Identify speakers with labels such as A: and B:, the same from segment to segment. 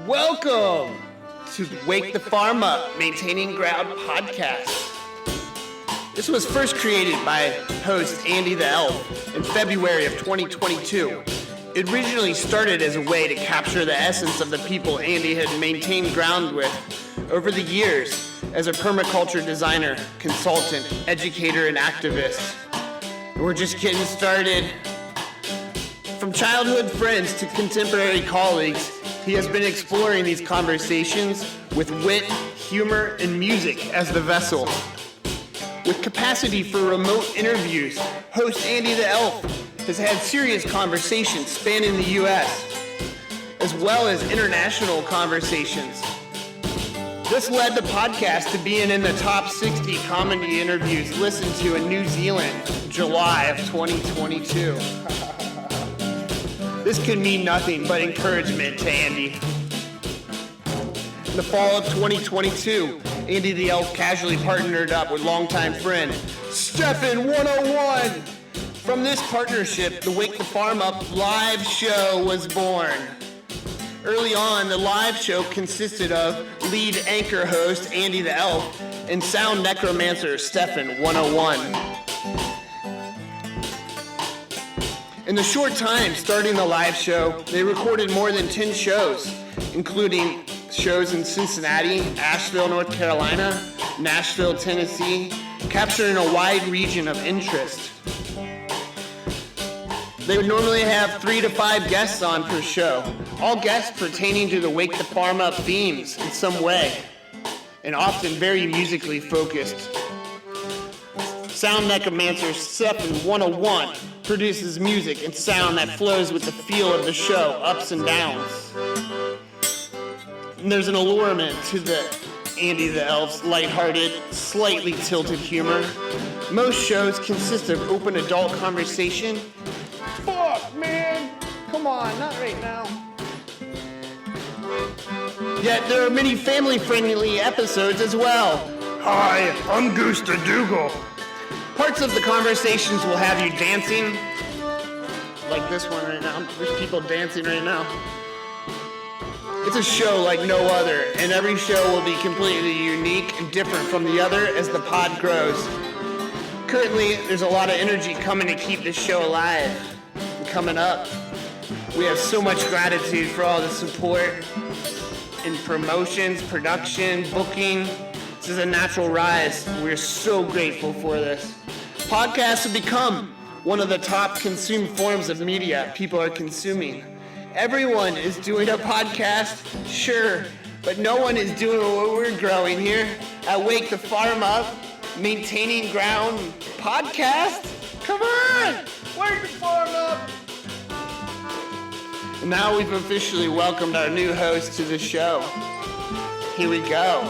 A: Welcome to Wake the Farm Up, Maintaining Ground podcast. This was first created by host Andy the Elf in February of 2022. It originally started as a way to capture the essence of the people Andy had maintained ground with over the years as a permaculture designer, consultant, educator, and activist. And we're just getting started. From childhood friends to contemporary colleagues, he has been exploring these conversations with wit, humor, and music as the vessel. With capacity for remote interviews, host Andy the Elf has had serious conversations spanning the U.S., as well as international conversations. This led the podcast to being in the top 60 comedy interviews listened to in New Zealand, July of 2022. This could mean nothing but encouragement to Andy. In the fall of 2022, Andy the Elf casually partnered up with longtime friend Stefin101. From this partnership, the Wake the Farm Up live show was born. Early on, the live show consisted of lead anchor host Andy the Elf and sound necromancer Stefin101. In the short time starting the live show, they recorded more than 10 shows, including shows in Cincinnati, Asheville, North Carolina, Nashville, Tennessee, capturing a wide region of interest. They would normally have 3 to 5 guests on per show, all guests pertaining to the Wake the Farm Up themes in some way, and often very musically focused. Sound necromancer Stefin101 produces music and sound that flows with the feel of the show, ups and downs. And there's an allurement to the Andy the Elf's lighthearted, slightly tilted humor. Most shows consist of open adult conversation. Fuck, man! Come on, not right now. Yet there are many family-friendly episodes as well.
B: Hi, I'm Goose the Dougal.
A: Parts of the conversations will have you dancing, like this one right now. There's people dancing right now. It's a show like no other, and every show will be completely unique and different from the other as the pod grows. Currently, there's a lot of energy coming to keep this show alive and coming up. We have so much gratitude for all the support in promotions, production, booking. This is a natural rise. We're so grateful for this. Podcasts have become one of the top consumed forms of media people are consuming. Everyone is doing a podcast, sure, but no one is doing what we're growing here at Wake the Farm Up, Maintaining Ground podcast. Come on, Wake the Farm Up. And now we've officially welcomed our new host to the show. Here we go.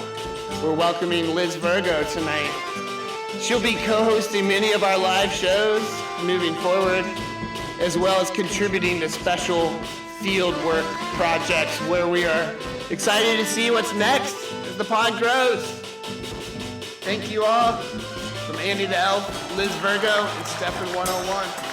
A: We're welcoming Liz Virgo tonight. She'll be co-hosting many of our live shows moving forward, as well as contributing to special field work projects where we are excited to see what's next as the pod grows. Thank you all. From Andy the Elf, Liz Virgo, and Stefin101.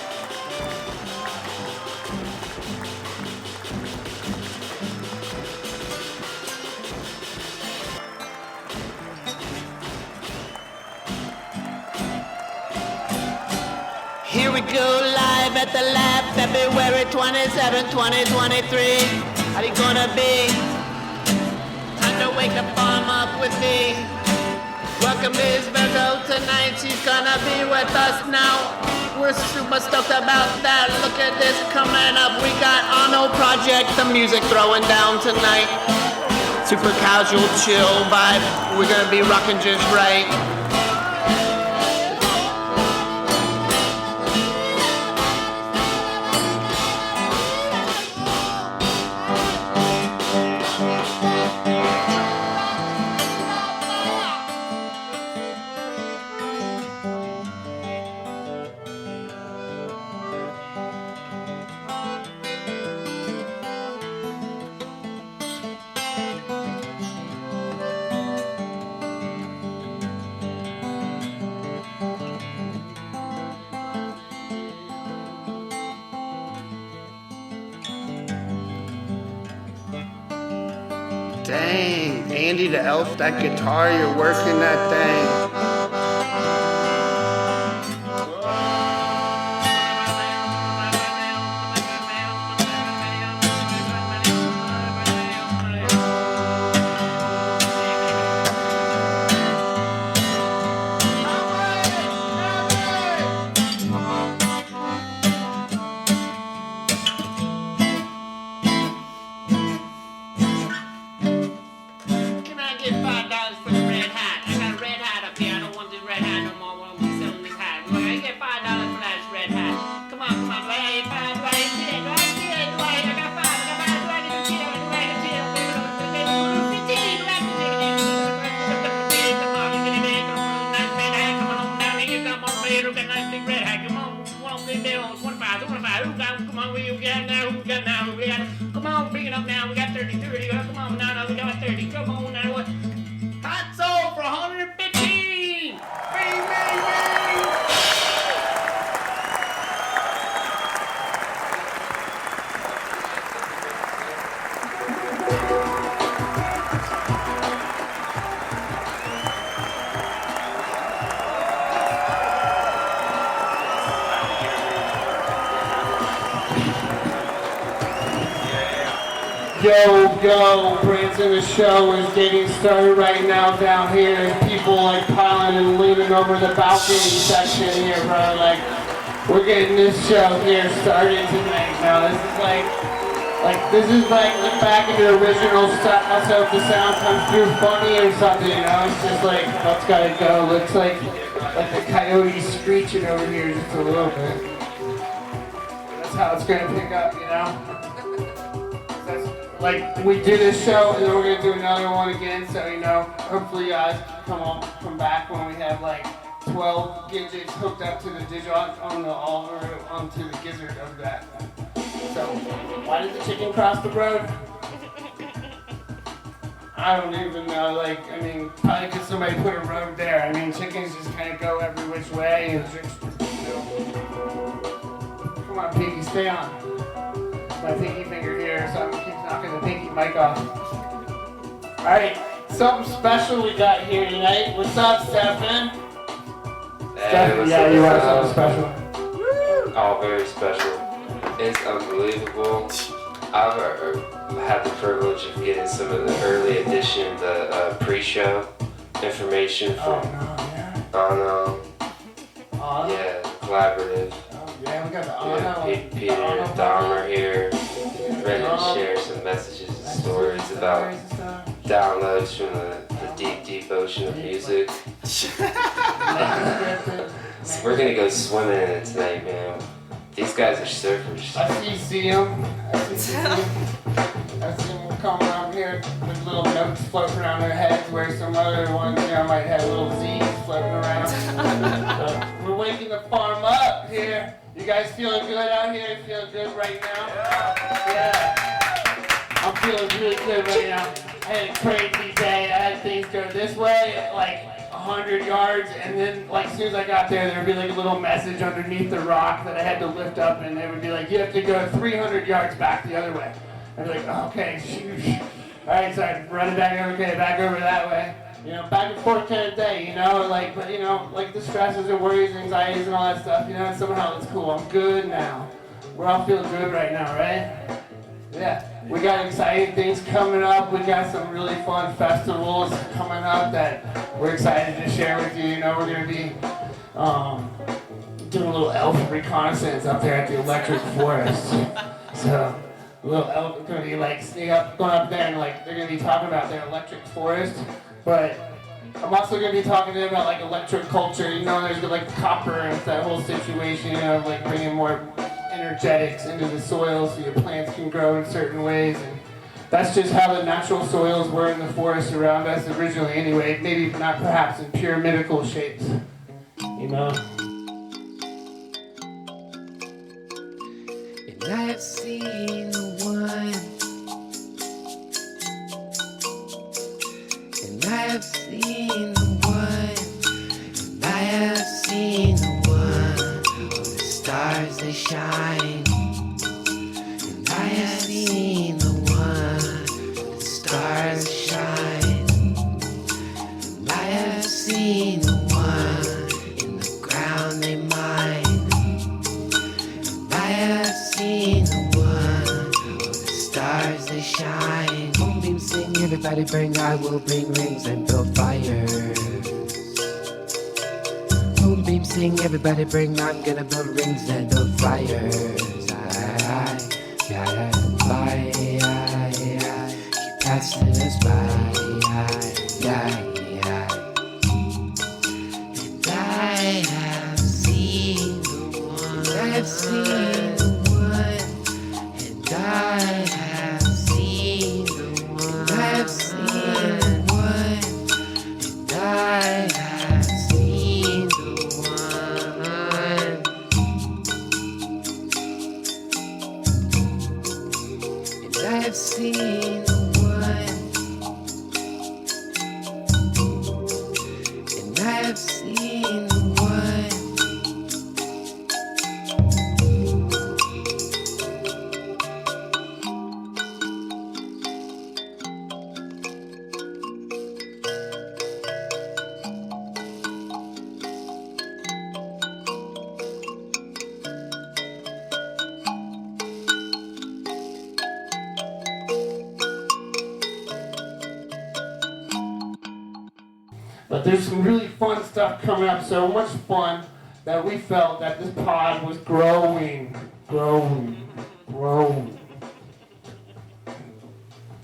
A: Here we go live at the lab, February 27, 2023. How you gonna be? Time to wake the farm up with me. Welcome Liz Virgo tonight, she's gonna be with us now. We're super stoked about that. Look at this coming up. We got Anno Project, the music throwing down tonight. Super casual, chill vibe. We're gonna be rocking just right. Dang, Andy the elf, that guitar, you're working that thing.
C: Come on, bring it up now. We got 30. Come on, now we got 30. Come on now. Hot soul for 115. Bing,
A: Yo, Branson, the show is getting started right now down here, and people like piling and leaning over the balcony section here, bro. Like, we're getting this show here started tonight. Now, this is like the back of the original style, so if the sound comes through funny or something, you know, it's just like, that's gotta go. Looks like the coyote screeching over here just a little bit. That's how it's gonna pick up, you know? Like, we do this show, and then we're gonna do another one again, so, you know, hopefully you guys come back when we have, like, 12 gadgets hooked up to the digital, onto the gizzard of that. So, why did the chicken cross the road? I don't even know, like, I mean, probably because somebody put a road there. I mean, chickens just kind of go every which way, and come on, Piggy, stay on. My pinky finger here, so I'm gonna keep knocking the pinky mic off. Alright, something special we got here tonight. What's up, Stefin?
D: Hey, what's
A: yeah,
D: up,
A: you want something special?
D: Oh, very special. It's unbelievable. I've had the privilege of getting some of the early edition, the pre-show information from Anno. Yeah, collaborative.
A: Yeah, we got the Anno.
D: Peter Dahmer here, ready to share some messages and stories about downloads from the deep, deep ocean of music. We're gonna go swimming in it tonight, man. These guys are surfers.
A: I see them. I see them coming up here with little notes floating around their heads, where some other ones, you know, might have little Z's floating around. So we're waking the farm up here. You guys feeling good out here? Feeling good right now? Yeah. I'm feeling really good right now. I had a crazy day. I had things go this way, like 100 yards, and then like as soon as I got there would be like a little message underneath the rock that I had to lift up, and it would be like, you have to go 300 yards back the other way. I'd be like, oh, okay, shoosh. Alright, so I'd run it back over that way. You know, back and forth kind of day, you know, like, but you know, like the stresses and worries, anxieties and all that stuff, you know, somehow it's cool. I'm good now. We're all feeling good right now, right? Yeah. We got exciting things coming up. We got some really fun festivals coming up that we're excited to share with you. You know, we're going to be doing a little elf reconnaissance up there at the electric forest. So, a little elf is going to be like going up there, and like they're going to be talking about their electric forest. But I'm also going to be talking to them about like electric culture. You know, there's like copper and that whole situation, you know, like bringing more energetics into the soil so your plants can grow in certain ways. And that's just how the natural soils were in the forest around us originally anyway. Maybe not perhaps in pyramidical shapes, you know.
E: And I have seen the one. And I have seen the one. And I have seen the one. Oh, the stars they shine. And I have seen the one. The stars shine. seen the one. Oh, the stars they shine. Moonbeam sing, everybody bring. I will bring rings and build fires. Moonbeam sing, everybody bring. I'm gonna build rings and build fires. Fly, keep passing us by. And I have seen the one. I've seen the one. And I have seen the one. I've seen the one. And I have seen the one. And I've seen the one. And I've seen the one.
C: But there's some really fun stuff coming up, so much fun that we felt that this pod was growing.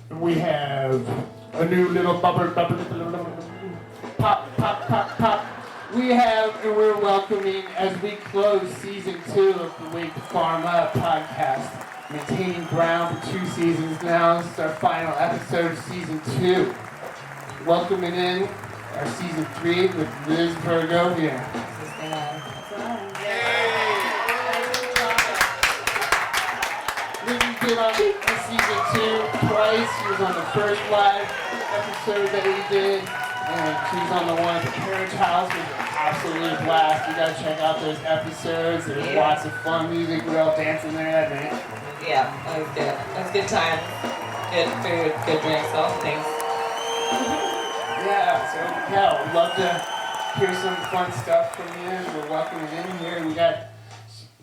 C: And we have a new little bubble, pop. We have, and we're welcoming, as we close season 2 of the Wake the Farm Up podcast, maintaining ground for 2 seasons now. This is our final episode of season 2. Welcoming in our season 3 with Liz Virgo here. Lizzie came on season 2 twice. She was on the first live episode that we did, and she was on the one at the parents' house. It was an absolute blast. You gotta check out those episodes. There's lots of fun music. We were all dancing there that night.
F: Yeah, that was good. That was a good time. Good food, good drinks, all things.
C: Yeah, so we'd love to hear some fun stuff from you. We're welcoming in here.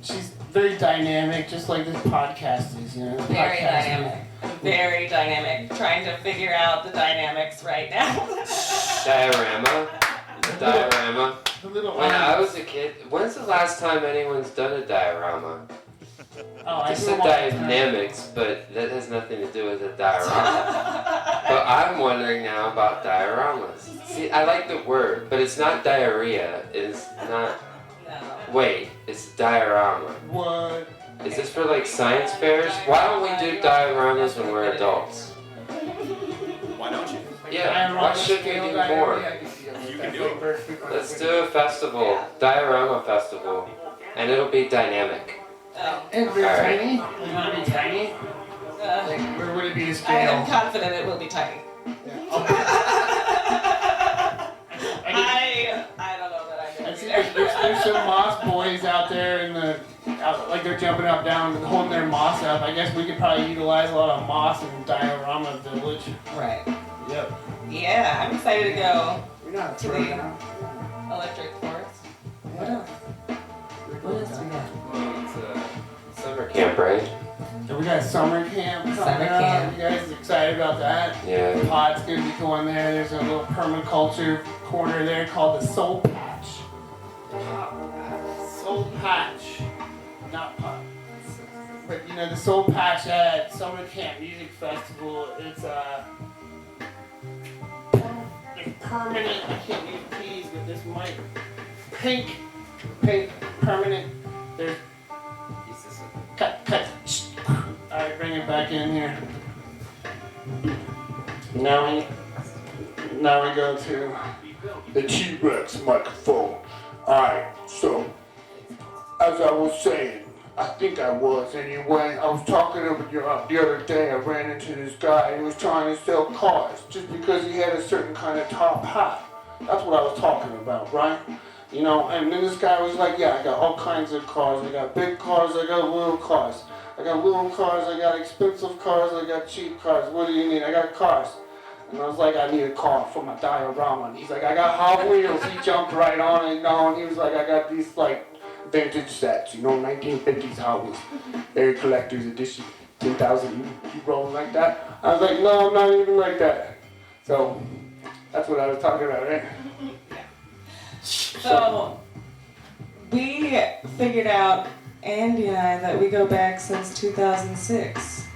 C: She's very dynamic, just like this podcast is, you know.
F: Very dynamic. Very dynamic. Trying to figure out the dynamics right now.
D: Diorama.
C: When
D: I was a kid, when's the last time anyone's done a diorama?
C: I
D: Just
C: do
D: the
C: them all the time.
D: dynamics, but that has nothing to do with a diorama. But I'm wondering now about dioramas. See, I like the word, but it's not diarrhea. It's not.
F: No.
D: Wait, it's diorama.
C: What?
D: Is this for like science fairs? Why don't we do dioramas when we're adults?
A: Why don't you?
D: Yeah, why should we do more?
C: You can do it.
D: Let's do a festival, diorama festival, and it'll be dynamic.
F: Oh.
C: And we're
D: All right.
C: tiny? Like, would it be tiny? Like, where would it be to
F: I am
C: scale?
F: confident it will be tiny. I don't know that I
C: I
F: can
C: see
F: do that.
C: there's some moss boys out there like they're jumping up, down, and holding their moss up. I guess we could probably utilize a lot of moss in Diorama Village.
F: Right.
C: Yep.
F: Yeah, I'm excited to go
C: We're not
F: to
C: throwing
F: the
C: out.
F: electric forest. What else? What else we got?
D: Well, it's a summer camp, right?
C: So we got summer camp coming
F: Summer
C: up.
F: camp.
C: You guys excited about that?
D: Yeah.
C: The pod's gonna be going there. There's a little permaculture corner there called the Soul Patch. Soul Patch. Not pot. But you know, the Soul Patch at Summer Camp Music Festival, it's permanent, I can't use keys with this mic. Pink, permanent. There's cut. Alright, bring it back in here. Now we go to the T-Rex microphone. Alright, so as I was saying, I think I was anyway. I was talking over the other day. I ran into this guy. He was trying to sell cars just because he had a certain kind of top hat. That's what I was talking about, right? You know, and then this guy was like, yeah, I got all kinds of cars. I got big cars, I got little cars. I got little cars, I got expensive cars, I got cheap cars. What do you need? I got cars. And I was like, I need a car for my diorama. And he's like, I got Hot Wheels. He jumped right on it, and he was like, I got these like vintage sets, 1950s Hot Wheels, very collector's edition, 10,000. You rolling like that? I was like, no, I'm not even like that. So that's what I was talking about, right?
F: So we figured out, Andy and I, that we go back since 2006.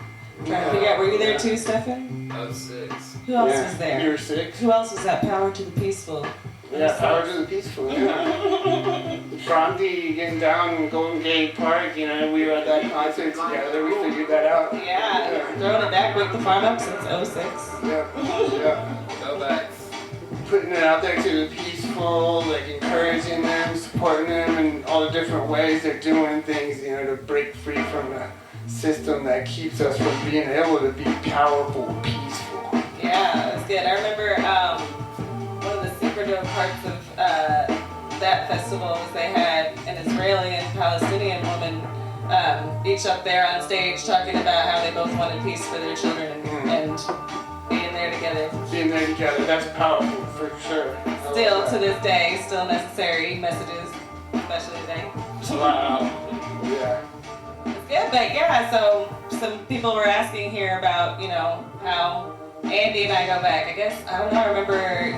F: Trying to figure out, were you there too, Stefan?
D: I was 6.
F: Who else was there?
C: You were 6?
F: Who else was at Power to the Peaceful?
C: Yeah, Power to the Peaceful, yeah. Shanti getting down in Golden Gate Park, we were at that concert together, we figured that out.
F: Yeah, throwing it back, Wake the Farm up since 06.
C: Yeah.
D: Go back.
C: Putting it out there to the peaceful, like encouraging them, supporting them in all the different ways they're doing things, to break free from the system that keeps us from being able to be powerful, peaceful.
F: Yeah, that's good. I remember one of the secretive parts of that festival was they had an Israeli and Palestinian woman each up there on stage talking about how they both wanted peace for their children and being there together.
C: Being there together, that's powerful for sure.
F: Still to this day, still necessary messages, especially today.
C: Wow. Yeah.
F: It's good, but yeah, so some people were asking here about, how Andy and I go back. I guess, I don't know, I remember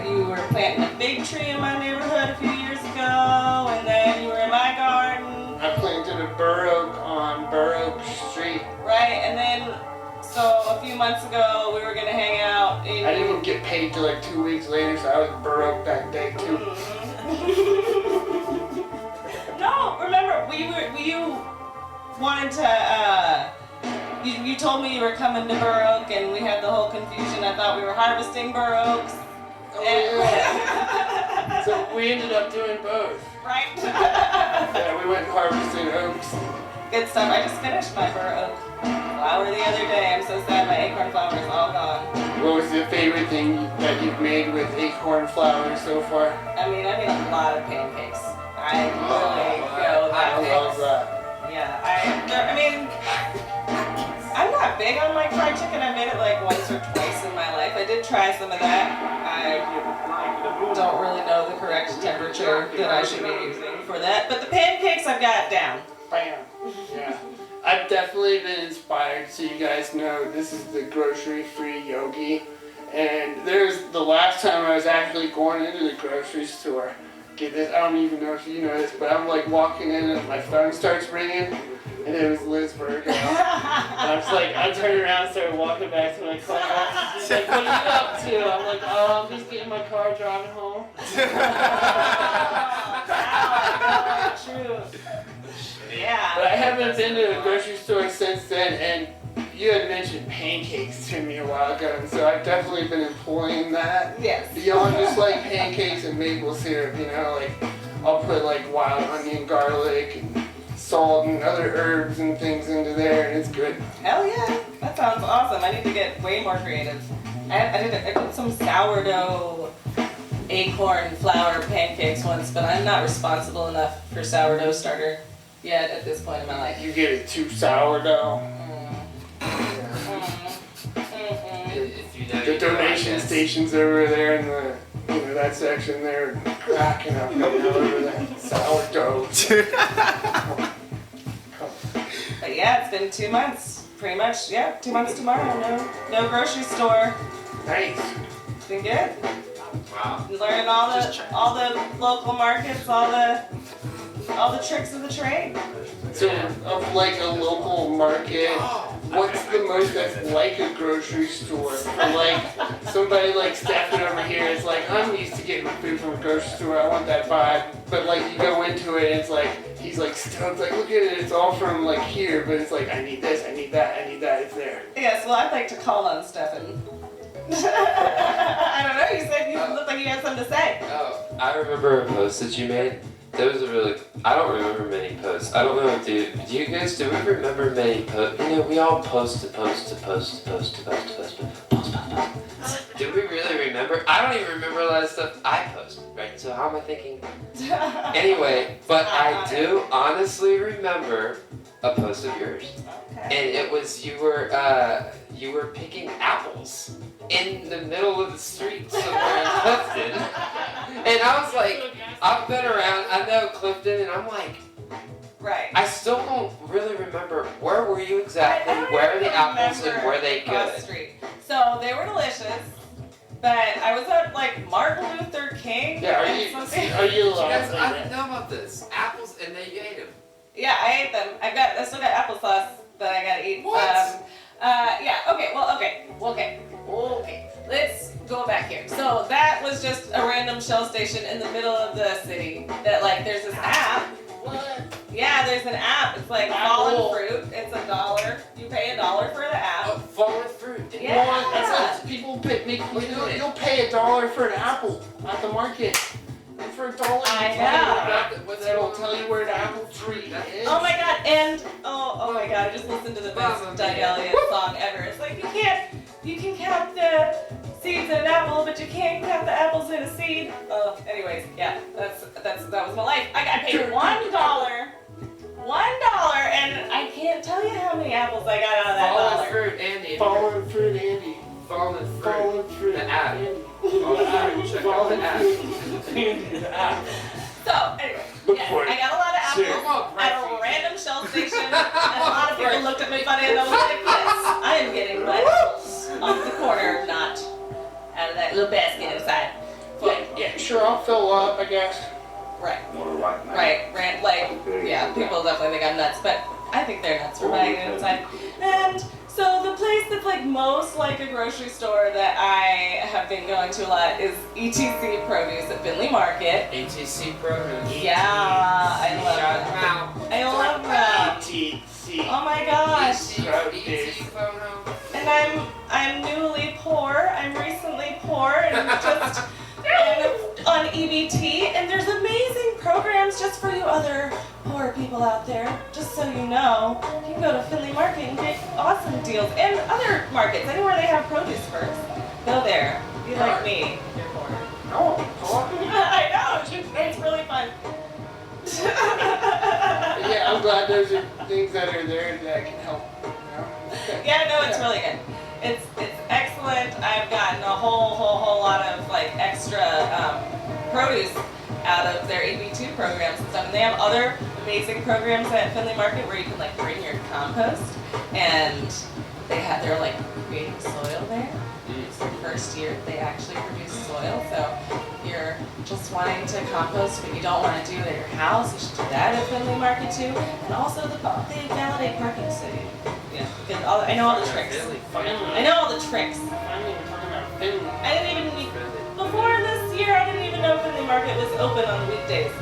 F: you were planting a big tree in my neighborhood a few years ago, and then you were in my garden.
C: I planted a bur oak on Bur Oak Street.
F: Right, and then, so a few months ago, we were gonna hang out in...
C: I didn't even get paid till like 2 weeks later, so I was Bur Oak that day too.
F: No, remember, you wanted to, you told me you were coming to Bur Oak, and we had the whole confusion. I thought we were harvesting Bur Oaks.
C: Oh, yeah. So we ended up doing both.
F: Right?
C: Yeah, we went and harvested oaks.
F: Good stuff. I just finished my Bur Oak flower the other day. I'm so sad my acorn flower is all gone.
C: What was the favorite thing that you've made with acorn flowers so far?
F: I made a lot of pancakes. I really go that big.
C: I love that.
F: Yeah, I'm not big on like fried chicken. I made it like once or twice in my life. I did try some of that. I don't really know the correct temperature that I should be using for that. But the pancakes I've got down.
C: Bam. Yeah. I've definitely been inspired, so you guys know this is the grocery-free Yogi. And there's the last time I was actually going into the grocery store. Get this, I don't even know if you know this, but I'm like walking in and my phone starts ringing, and it was Liz Virgo. And I was like, I turned around and started walking back to my car. She's like, what are you up to? I'm like, oh, I'm just getting my car driving home.
F: True. Yeah.
C: But I haven't been to the grocery store since then, and you had mentioned pancakes to me a while ago, and so I've definitely been employing that.
F: Yes.
C: Beyond just like pancakes and maple syrup, like I'll put like wild onion, garlic, and salt and other herbs and things into there, and it's good.
F: Hell yeah. That sounds awesome. I need to get way more creative. I did some sourdough acorn flour pancakes once, but I'm not responsible enough for sourdough starter yet at this point in my life.
C: You get it too sourdough.
D: If you know
C: The
D: you
C: donation
D: know, I guess.
C: stations over there in the that section, they're cracking up over that sourdough.
F: But yeah, it's been 2 months. Pretty much, yeah, 2 months tomorrow. No grocery store.
C: Nice.
F: It's been good.
D: Wow.
F: Learning all the local markets, all the tricks of the trade.
C: So, of like a local market, what's the most that's like a grocery store? For like somebody like Stefan over here is like, I'm used to getting food from a grocery store, I want that vibe. But like you go into it and it's like, he's like stoked, like look at it, it's all from like here, but it's like, I need this, I need that, I need that, it's there.
F: Yes, well, I'd like to call on Stefan. I don't know, you said you looked like you had something to say.
D: Oh, I remember a post that you made. That was a really, I don't remember many posts. I don't know, do you guys, do we remember many posts? We all post. Do we really remember? I don't even remember a lot of stuff I post, right? So how am I thinking? Anyway, but I do honestly remember a post of yours. And it was, you were picking apples in the middle of the street somewhere in Clifton. And I was like, I've been around, I know Clifton, and I'm like,
F: Right.
D: I still don't really remember, where were you exactly?
F: I don't
D: Where are
F: even
D: the apples and
F: remember
D: were they
F: across the
D: good?
F: street. So they were delicious, but I was at like Martin Luther King.
C: Yeah,
F: and something.
C: are you
D: Guys, I
C: allowed?
D: didn't know about this. Apples and they ate them.
F: Yeah, I ate them. I still got applesauce that I gotta eat.
D: What?
F: Yeah. Okay. Let's go back here. So that was just a random shell station in the middle of the city. That like there's this app.
C: What?
F: Yeah, there's an app. It's like Fallen Fruit. It's $1. You pay $1 for the app.
D: Oh, fallen fruit.
F: Yeah.
C: What? That's like people you'll pay $1 for an apple at the market. And for $1,
F: I know.
C: They'll tell you where the apple tree is.
F: Oh my god, and oh my god, I just listened to the best Doug Elliott song ever. It's like you can count the seeds in an apple, but you can't count the apples in a seed. Anyways, yeah, that was my life. I paid $1, and I can't tell you how many apples I got out of that
D: Fallen
F: dollar.
D: fruit, Andy.
C: Fallen fruit, Andy.
D: Fallen fruit.
C: Fallen fruit.
D: The app.
C: Andy.
D: Fallen fruit. Check out the app.
C: Andy, the app.
F: So anyway,
C: Look
F: yeah,
C: for it.
F: I got a lot of apples at a random shell station, and a lot of people looked at me funny, and I was like, yes, I am getting my apples off the corner, not out of that little basket inside.
C: Yeah, sure, I'll fill up, I guess.
F: Right. Yeah, people definitely think I'm nuts, but I think they're nuts for buying it inside. And so the place that's like most like a grocery store that I have been going to a lot is ETC Produce at Findlay Market.
D: ATC produce.
F: Yeah, I love
D: Shout them
F: them.
D: out.
F: I love them.
C: TC.
F: Oh my gosh.
D: ET photo.
F: And I'm newly poor. I'm recently poor and just on EBT, and there's amazing programs just for you other poor people out there. Just so you know, you can go to Findlay Market and get awesome deals, and other markets, anywhere they have produce first. Go there. Be like me. You're poor. I know. It's really fun.
C: Yeah, I'm glad those are things that are there that can help. You know?
F: Yeah, no, it's really good. It's excellent. I've gotten a whole lot of like extra produce out of their EB2 programs and stuff. And they have other amazing programs at Findlay Market where you can like bring your compost, and they're like creating soil there. It's the first year they actually produce soil. So if you're just wanting to compost but you don't want to do it at your house, you should do that at Findlay Market too. And also they validate parking city. Yeah, because I know all the tricks. I know all the tricks. I didn't even before this year. I didn't even know Findlay Market was open on the weekdays.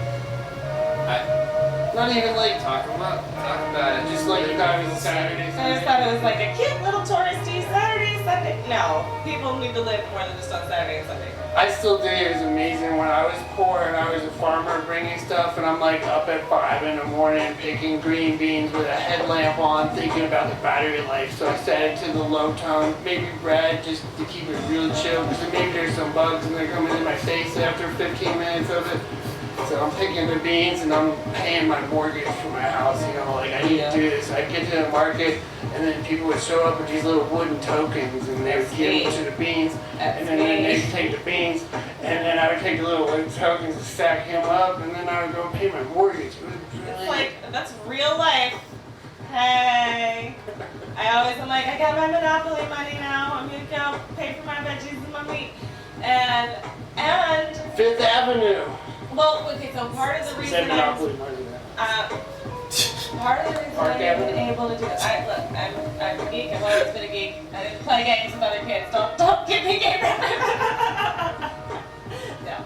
C: Not even like
D: Talk about it.
C: just like you thought it was Saturday.
F: I just thought it was like a cute little touristy Saturday, Sunday. No, people need to live more than just on Saturday and Sunday.
C: I still think it was amazing when I was poor and I was a farmer bringing stuff, and I'm like up at 5 in the morning picking green beans with a headlamp on, thinking about the battery life. So I set it to the low tone, maybe red, just to keep it real chill, because maybe there's some bugs and they're coming in my face after 15 minutes of it. So I'm picking the beans and I'm paying my mortgage for my house, you know, like I need to do this. I'd get to the market and then people would show up with these little wooden tokens and they would give them to the beans, and then they'd take the beans, and then I would take the little wooden tokens and stack him up, and then I would go pay my mortgage. It was brilliant.
F: It's like, that's real life. Hey. I'm like, I got my Monopoly money now. I'm gonna go pay for my veggies and my meat. And
C: Fifth Avenue.
F: well, okay, so part of the reason
C: Said Monopoly money now.
F: part of the reason
C: Park
F: I've
C: Avenue.
F: been able to do it, I'm a geek. I've always been a geek. I didn't play games with other kids. Don't give me game No.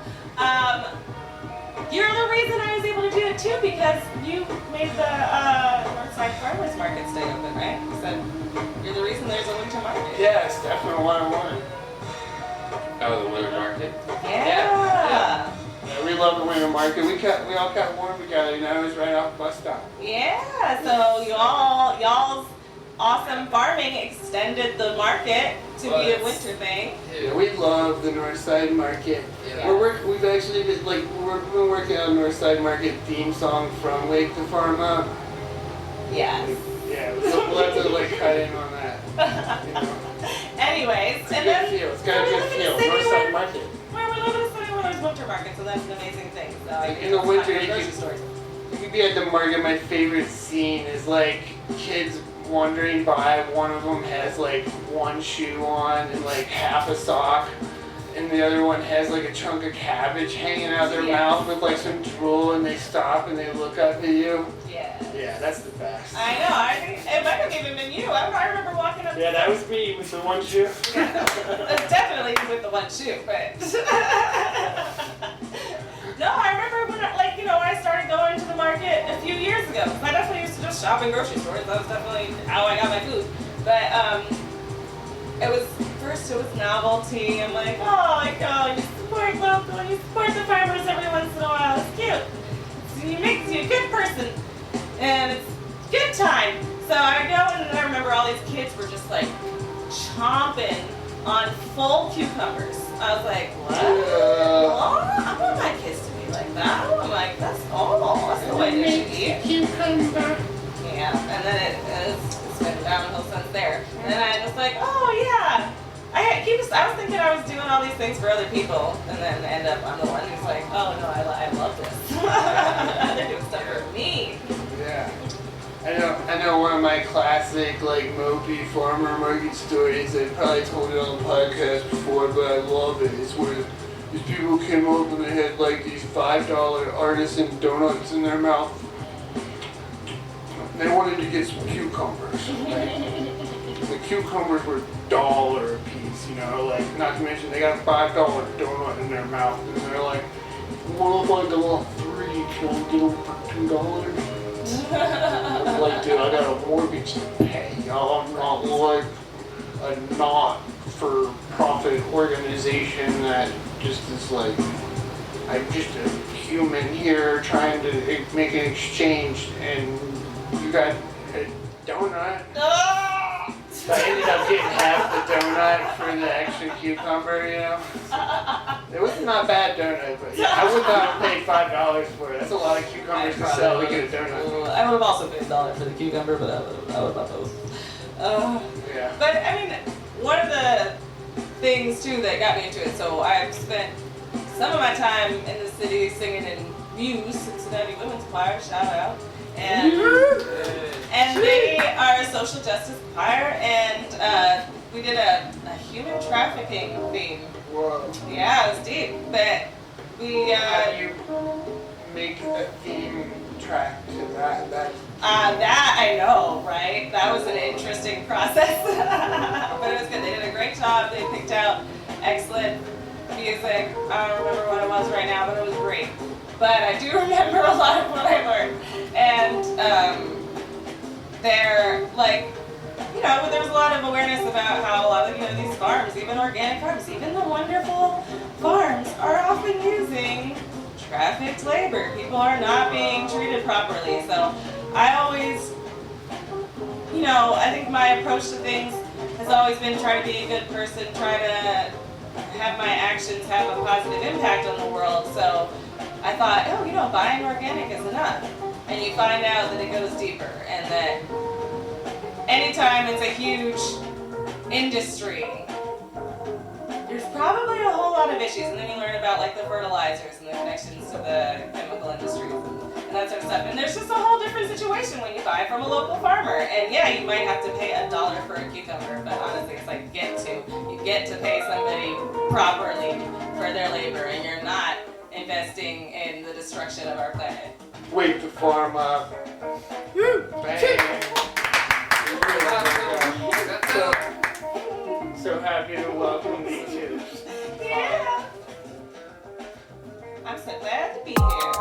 F: You're the reason I was able to do it too, because you made the Northside Farmers Market stay open, right? You said you're the reason there's a winter market.
C: Yeah, Stefin101.
D: Oh, the winter market.
F: Yeah.
C: Yeah, we love the winter market. We all got warm together, you know, it was right off the bus stop.
F: Yeah. So y'all's awesome farming extended the market to be a winter thing.
C: Yeah, we love the Northside Market.
D: Yeah.
C: We've actually been we've been working on Northside Market theme song from Wake the Farm Up.
F: Yes.
C: Yeah, we'll have to like cut in on that. You know.
F: Anyways,
C: It's a
F: and
C: good
F: then
C: feel. It's got a
F: we're
C: good
F: living in
C: feel.
F: a city
C: Northside Market.
F: where we live in a city where there's winter markets, so that's an amazing thing. So I
C: In the winter, you
F: grocery
C: can-
F: stores.
A: We'd be at the market. My favorite scene is like kids wandering by. One of them has like one shoe on and like half a sock, and the other one has like a chunk of cabbage hanging out their mouth with like some drool, and they stop and they look up at you. Yeah, that's the best.
F: I know. I think it might have even been you. I remember walking up.
A: Yeah, that was me with the one shoe.
F: Yeah, that's definitely with the one shoe, but. No, I remember when I started going to the market a few years ago. I definitely used to just shop in grocery stores. That was definitely how I got my food. But it was novelty. I'm like, you support local, you support the farmers every once in a while. It's cute. It makes you a good person. And it's good time. So I go and I remember all these kids were just like chomping on full cucumbers. I was like, what? I want my kids to be like that. I'm like, that's the way they should eat.
C: Cucumber.
F: Yeah, and then it's been downhill since there. And then I was like, oh yeah. I was thinking I was doing all these things for other people, and then end up I'm the one who's like, oh no, I love this. They're doing stuff for me.
A: Yeah. I know one of my classic like mopey farmer market stories. I probably told it on the podcast before, but I love it. It's where these people came up and they had like these $5 artisan donuts in their mouth. They wanted to get some cucumbers. Right? The cucumbers were $1 a piece, like not to mention they got a $5 donut in their mouth, and they're like, what if I go 3? Can I get them for $2? I'm like, dude, I got a mortgage to pay. I'm not like a not-for-profit organization that just is like, I'm just a human here trying to make an exchange, and you got a donut. So I ended up getting half the donut for the extra cucumber, It was not a bad donut, but yeah, I would not have paid $5 for it. That's a lot of cucumbers to sell to get a donut.
G: I would have also paid $1 for the cucumber, but I would have bought those.
A: Yeah.
F: But I mean, one of the things too that got me into it, so I've spent some of my time in the city singing in Muse, Cincinnati Women's Choir, shout out. And they are a social justice choir, and we did a human trafficking theme.
A: Whoa.
F: Yeah, it was deep, but we
A: How do you make a theme track to that?
F: that I know, right? That was an interesting process, but it was good. They did a great job. They picked out excellent music. I don't remember what it was right now, but it was great. But I do remember a lot of what I learned. And there was a lot of awareness about how a lot of these farms, even organic farms, even the wonderful farms, are often using trafficked labor. People are not being treated properly. So I always, I think my approach to things has always been try to be a good person, try to have my actions have a positive impact on the world. So I thought, buying organic is enough. And you find out that it goes deeper, and that anytime it's a huge industry, there's probably a whole lot of issues. And then you learn about like the fertilizers and the connections to the chemical industries and that sort of stuff. And there's just a whole different situation when you buy from a local farmer. And yeah, you might have to pay $1 for a cucumber, but honestly, it's like you get to pay somebody properly for their labor, and you're not investing in the destruction of our planet.
A: Wake the farm up. Woo! Bang! So happy to welcome you to.
F: Yeah. I'm so glad to be here.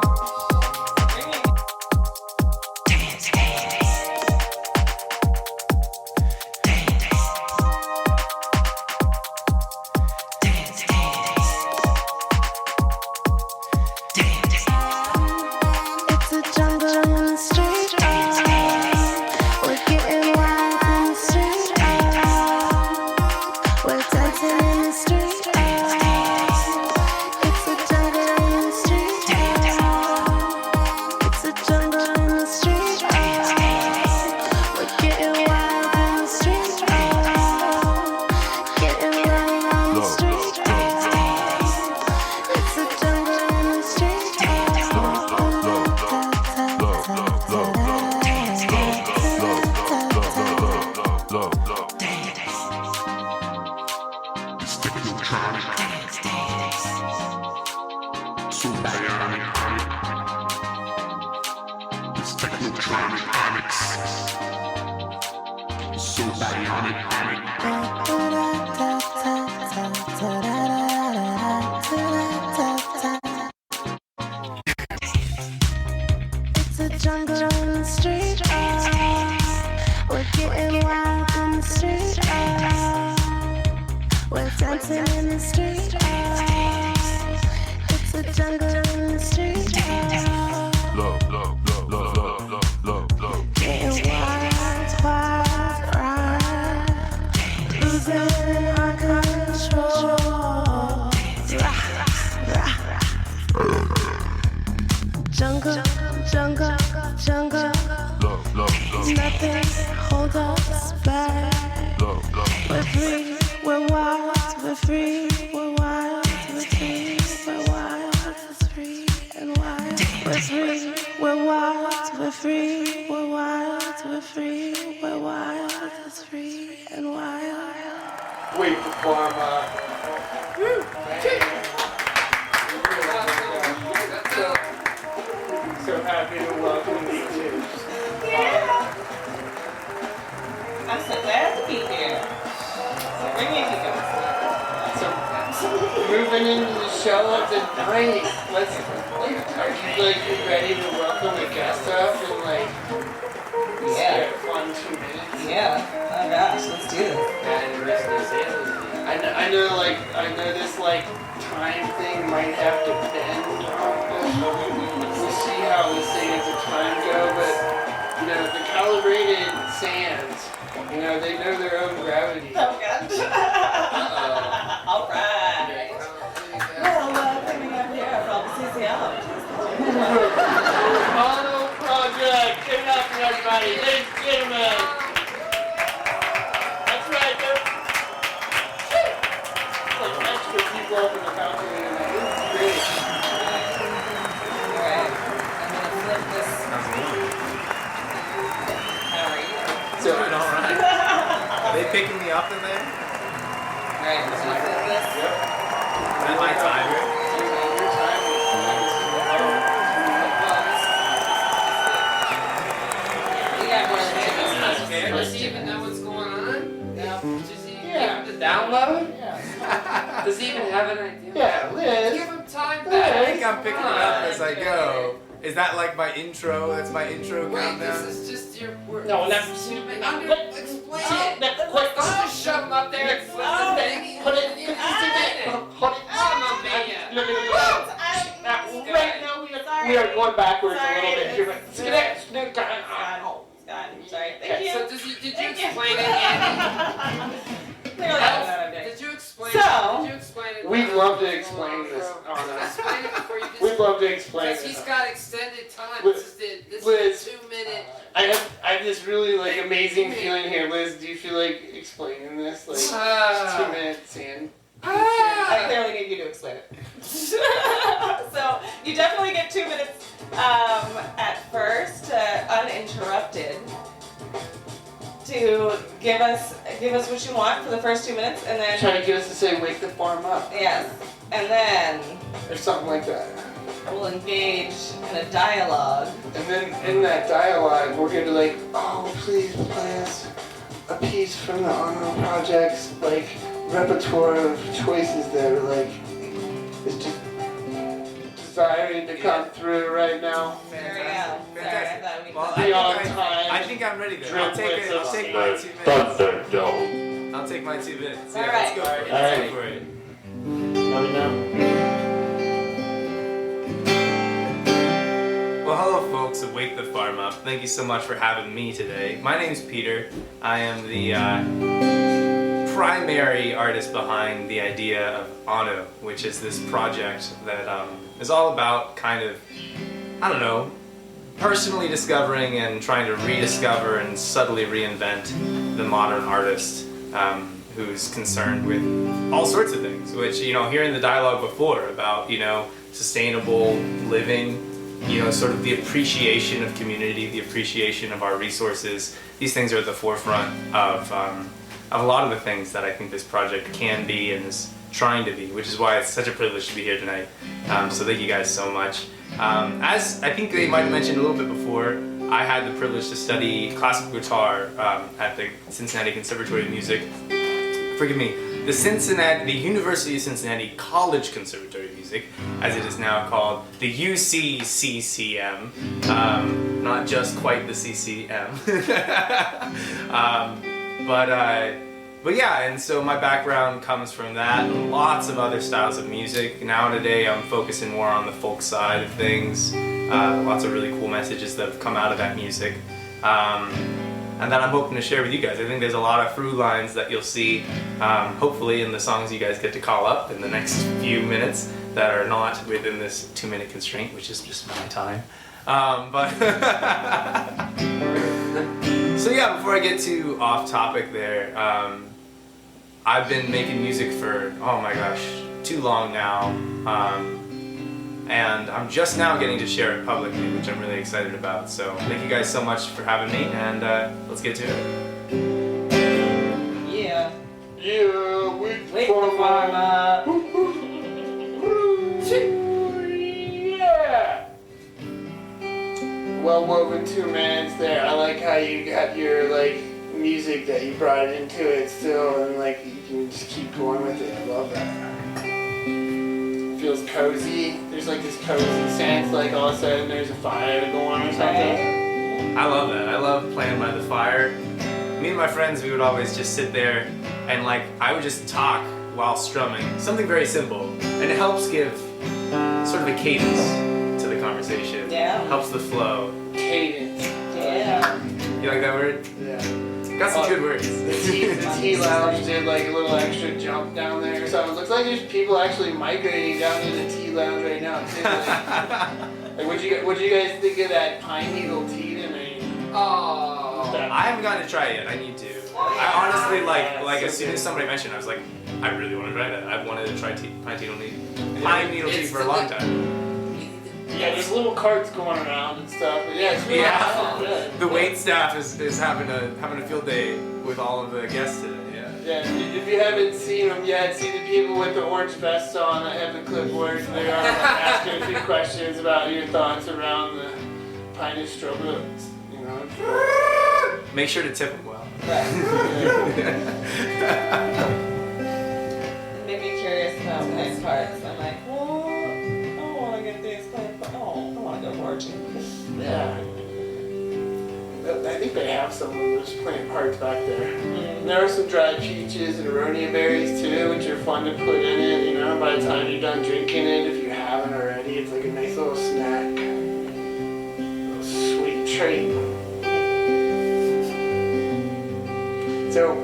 E: It's a jungle in the street.
H: It's technotronic. So bionic. It's technotronic. So bionic.
I: It's a jungle in the street. We're getting wild in the street. We're dancing in the street. It's a jungle in the street. Getting wild, right. Losing our control. Jungle, jungle, jungle. Nothing hold us back. We're free, we're wild, we're free, we're wild, we're free, we're wild, we're free and wild. We're free, we're wild, we're free, we're wild, we're free, we're wild, we're free and wild.
C: Wait for Pharma. So happy to welcome you to.
F: Yeah. I'm so glad to be here. So bring me Tikkun.
C: So moving into the show of the night. Are you ready to welcome a guest up and get fun 2 minutes?
F: Yeah. Oh gosh, let's do this.
C: I know this time thing might have to bend on this. We'll see how this thing as the time go, but the calibrated sands, they know their own gravity.
F: Oh god. All right. Well, coming up here from CCL.
C: Anno Project, give it up for everybody, ladies and gentlemen. That's right, there's extra people up in the balcony tonight. This is great.
F: Alright, I'm gonna flip this. How are you?
C: So,
J: Alright. Are they picking me up in there?
F: Alright, I'm gonna flip this.
C: Yep.
J: Is that my timer?
C: Your time is
F: You got more than
D: Does he even know what's going on?
C: Yeah.
D: Does he have to download?
C: Yeah.
D: Does he even have an idea?
C: Yeah, Liz.
D: Give him time
J: I
D: back.
J: think I'm picking it up as I go. Is that like my intro? That's my intro
D: Wait,
J: countdown?
D: this is just your word.
C: No, that's
D: Explain it.
C: Quick.
D: Don't just shove him up there and flip the thing.
C: Put it. Right now we are going backwards a little bit here.
F: Sorry. Thank you.
D: So did you explain it, Andy?
F: Clearly, I don't know what I'm doing.
D: Did you explain
F: So-
D: it? Did you explain it?
C: We'd love to explain this.
D: Explain it before you
C: We'd love to explain
D: Because
C: this.
D: he's got extended time.
C: Liz,
D: This
C: Liz.
D: is a 2-minute.
C: I have this really amazing feeling here, Liz. Do you feel like explaining this? 2 minutes in.
F: I clearly need you to explain it. So you definitely get 2 minutes at first, uninterrupted, to give us what you want for the first 2 minutes, and then
C: Trying to get us to say wake the farm up.
F: yes, and then
C: Or something like that.
F: we'll engage in a dialogue.
C: And then in that dialogue, we're going to oh, please play us a piece from the Anno Project's repertoire of choices that are is just desiring to come through right now.
F: There we go. Sorry, I thought we
J: Well,
C: Beyond time.
J: I think I'm ready then. I'll take my 2 minutes.
H: Thunderdome.
J: I'll take my 2 minutes.
F: All
J: Yeah,
F: right.
J: let's go for it.
C: All
J: Let's
C: right.
J: go for it.
C: Let me know.
J: Well, hello folks at Wake the Farm Up. Thank you so much for having me today. My name's Peter. I am the primary artist behind the idea of Anno, which is this project that is all about personally discovering and trying to rediscover and subtly reinvent the modern artist who's concerned with all sorts of things, which, hearing the dialogue before about, sustainable living, sort of the appreciation of community, the appreciation of our resources. These things are at the forefront of a lot of the things that I think this project can be and is trying to be, which is why it's such a privilege to be here tonight. So thank you guys so much. As I think they might have mentioned a little bit before, I had the privilege to study classical guitar at the Cincinnati Conservatory of Music. Forgive me, the University of Cincinnati College Conservatory of Music, as it is now called, the UCCCM, not just quite the CCM. But yeah, and so my background comes from that, and lots of other styles of music. Now today I'm focusing more on the folk side of things. Lots of really cool messages that have come out of that music. And that I'm hoping to share with you guys. I think there's a lot of through lines that you'll see, hopefully in the songs you guys get to call up in the next few minutes that are not within this 2-minute constraint, which is just my time. So yeah, before I get too off topic there, I've been making music for, oh my gosh, too long now. And I'm just now getting to share it publicly, which I'm really excited about. So thank you guys so much for having me, and let's get to it.
F: Yeah.
C: Yeah,
F: Wake the farm up.
C: Yeah. Well woven 2 minutes there. I like how you got your music that you brought into it still, and you can just keep going with it. I love that. Feels cozy. There's this cozy sense, all of a sudden there's a fire going or something.
J: I love that. I love playing by the fire. Me and my friends, we would always just sit there and I would just talk while strumming. Something very simple. And it helps give sort of a cadence to the conversation.
F: Yeah.
J: Helps the flow.
C: Cadence.
F: Yeah.
J: You like that word?
C: Yeah.
J: Got some good words.
C: The tea lounge did a little extra jump down there or something. It looks like there's people actually migrating down to the tea lounge right now too. What'd you guys think of that pine needle tea tonight?
J: Oh, I haven't gotten to try it yet. I need to. I honestly as soon as somebody mentioned it, I was like, I really want to try that. I've wanted to try pine needle tea for a long time.
C: Yeah, there's little carts going around and stuff. But yeah, it's really awesome. Yeah.
J: The wait staff is having a field day with all of the guests today.
C: Yeah, if you haven't seen them yet, see the people with the orange vests on that have the clipboards. They are asking a few questions about your thoughts around the pine struggle.
J: Make sure to tip them well.
F: Right. It made me curious about next parts. I'm like, well, I don't want to get these playing, but I want to go marching.
C: Yeah. I think they have some of those plant parts back there. Mm-hmm. There are some dried peaches and aronia berries too, which are fun to put in it. By the time you're done drinking it, if you haven't already, it's a nice little snack, a little sweet treat. So,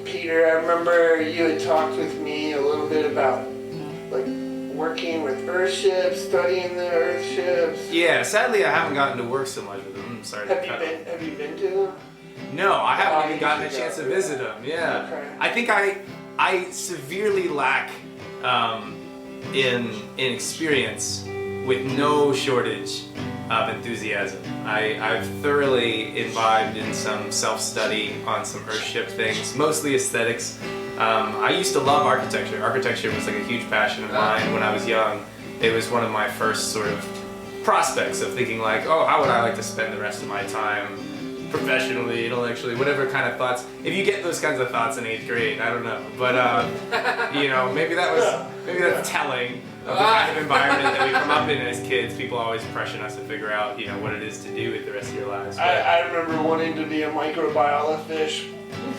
C: Peter, I remember you had talked with me a little bit about working with Earthships, studying the Earthships.
J: Yeah, sadly I haven't gotten to work so much with them. I'm sorry.
C: Have you been to them?
J: No, I haven't even gotten a chance to visit them. Yeah.
C: Okay.
J: I think I severely lack in experience with no shortage of enthusiasm. I've thoroughly imbibed in some self-study on some Earthship things, mostly aesthetics. I used to love architecture. Architecture was a huge passion of mine when I was young. It was one of my first sort of prospects of thinking oh, how would I like to spend the rest of my time professionally, intellectually, whatever kind of thoughts. If you get those kinds of thoughts in 8th grade, I don't know. But, maybe that's telling of the kind of environment that we come up in as kids. People always pressure us to figure out, what it is to do with the rest of your lives.
C: I remember wanting to be a microbiologist fish.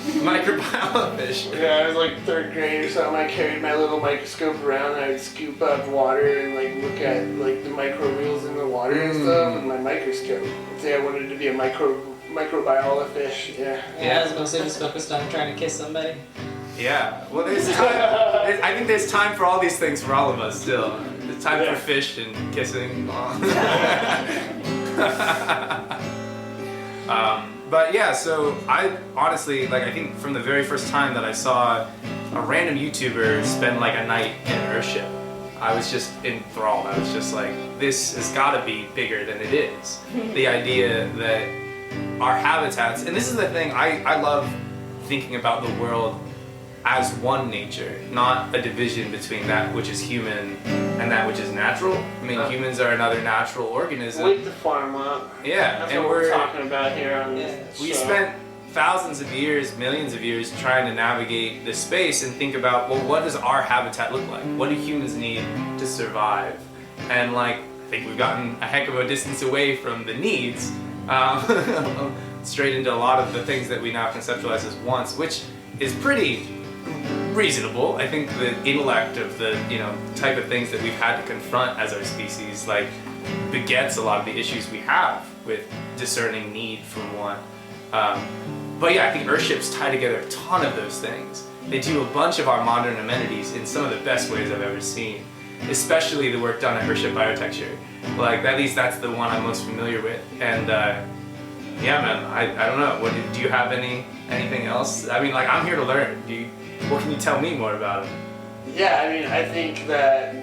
J: Microbiologist.
C: Yeah, I was 3rd grade or something. I carried my little microscope around and I would scoop up water and look at the microbials in the water and stuff with my microscope. I'd say I wanted to be a microbiologist fish. Yeah,
G: I was gonna say just focused on trying to kiss somebody.
J: Yeah, well there's time, I think there's time for all these things for all of us still. There's time for fish and kissing. But yeah, so I honestly, I think from the very first time that I saw a random YouTuber spend a night in an Earthship, I was just enthralled. I was just like, this has got to be bigger than it is. The idea that our habitats, and this is the thing, I love thinking about the world as one nature, not a division between that which is human and that which is natural. I mean, humans are another natural organism.
A: Wake the farm up.
J: Yeah,
A: That's
J: and
A: what we're talking about here on this
J: we
A: show.
J: spent thousands of years, millions of years trying to navigate this space and think about, well, what does our habitat look like? What do humans need to survive? And like, I think we've gotten a heck of a distance away from the needs, straight into a lot of the things that we now conceptualize as wants, which is pretty reasonable. I think the intellect of the type of things that we've had to confront as our species like begets a lot of the issues we have with discerning need from want. But yeah, I think Earthships tie together a ton of those things. They do a bunch of our modern amenities in some of the best ways I've ever seen, especially the work done at Earthship Biotecture. Like, at least that's the one I'm most familiar with. And yeah, man, I don't know. Do you have anything else? I mean, like, I'm here to learn. What can you tell me more about it?
A: Yeah, I mean, I think that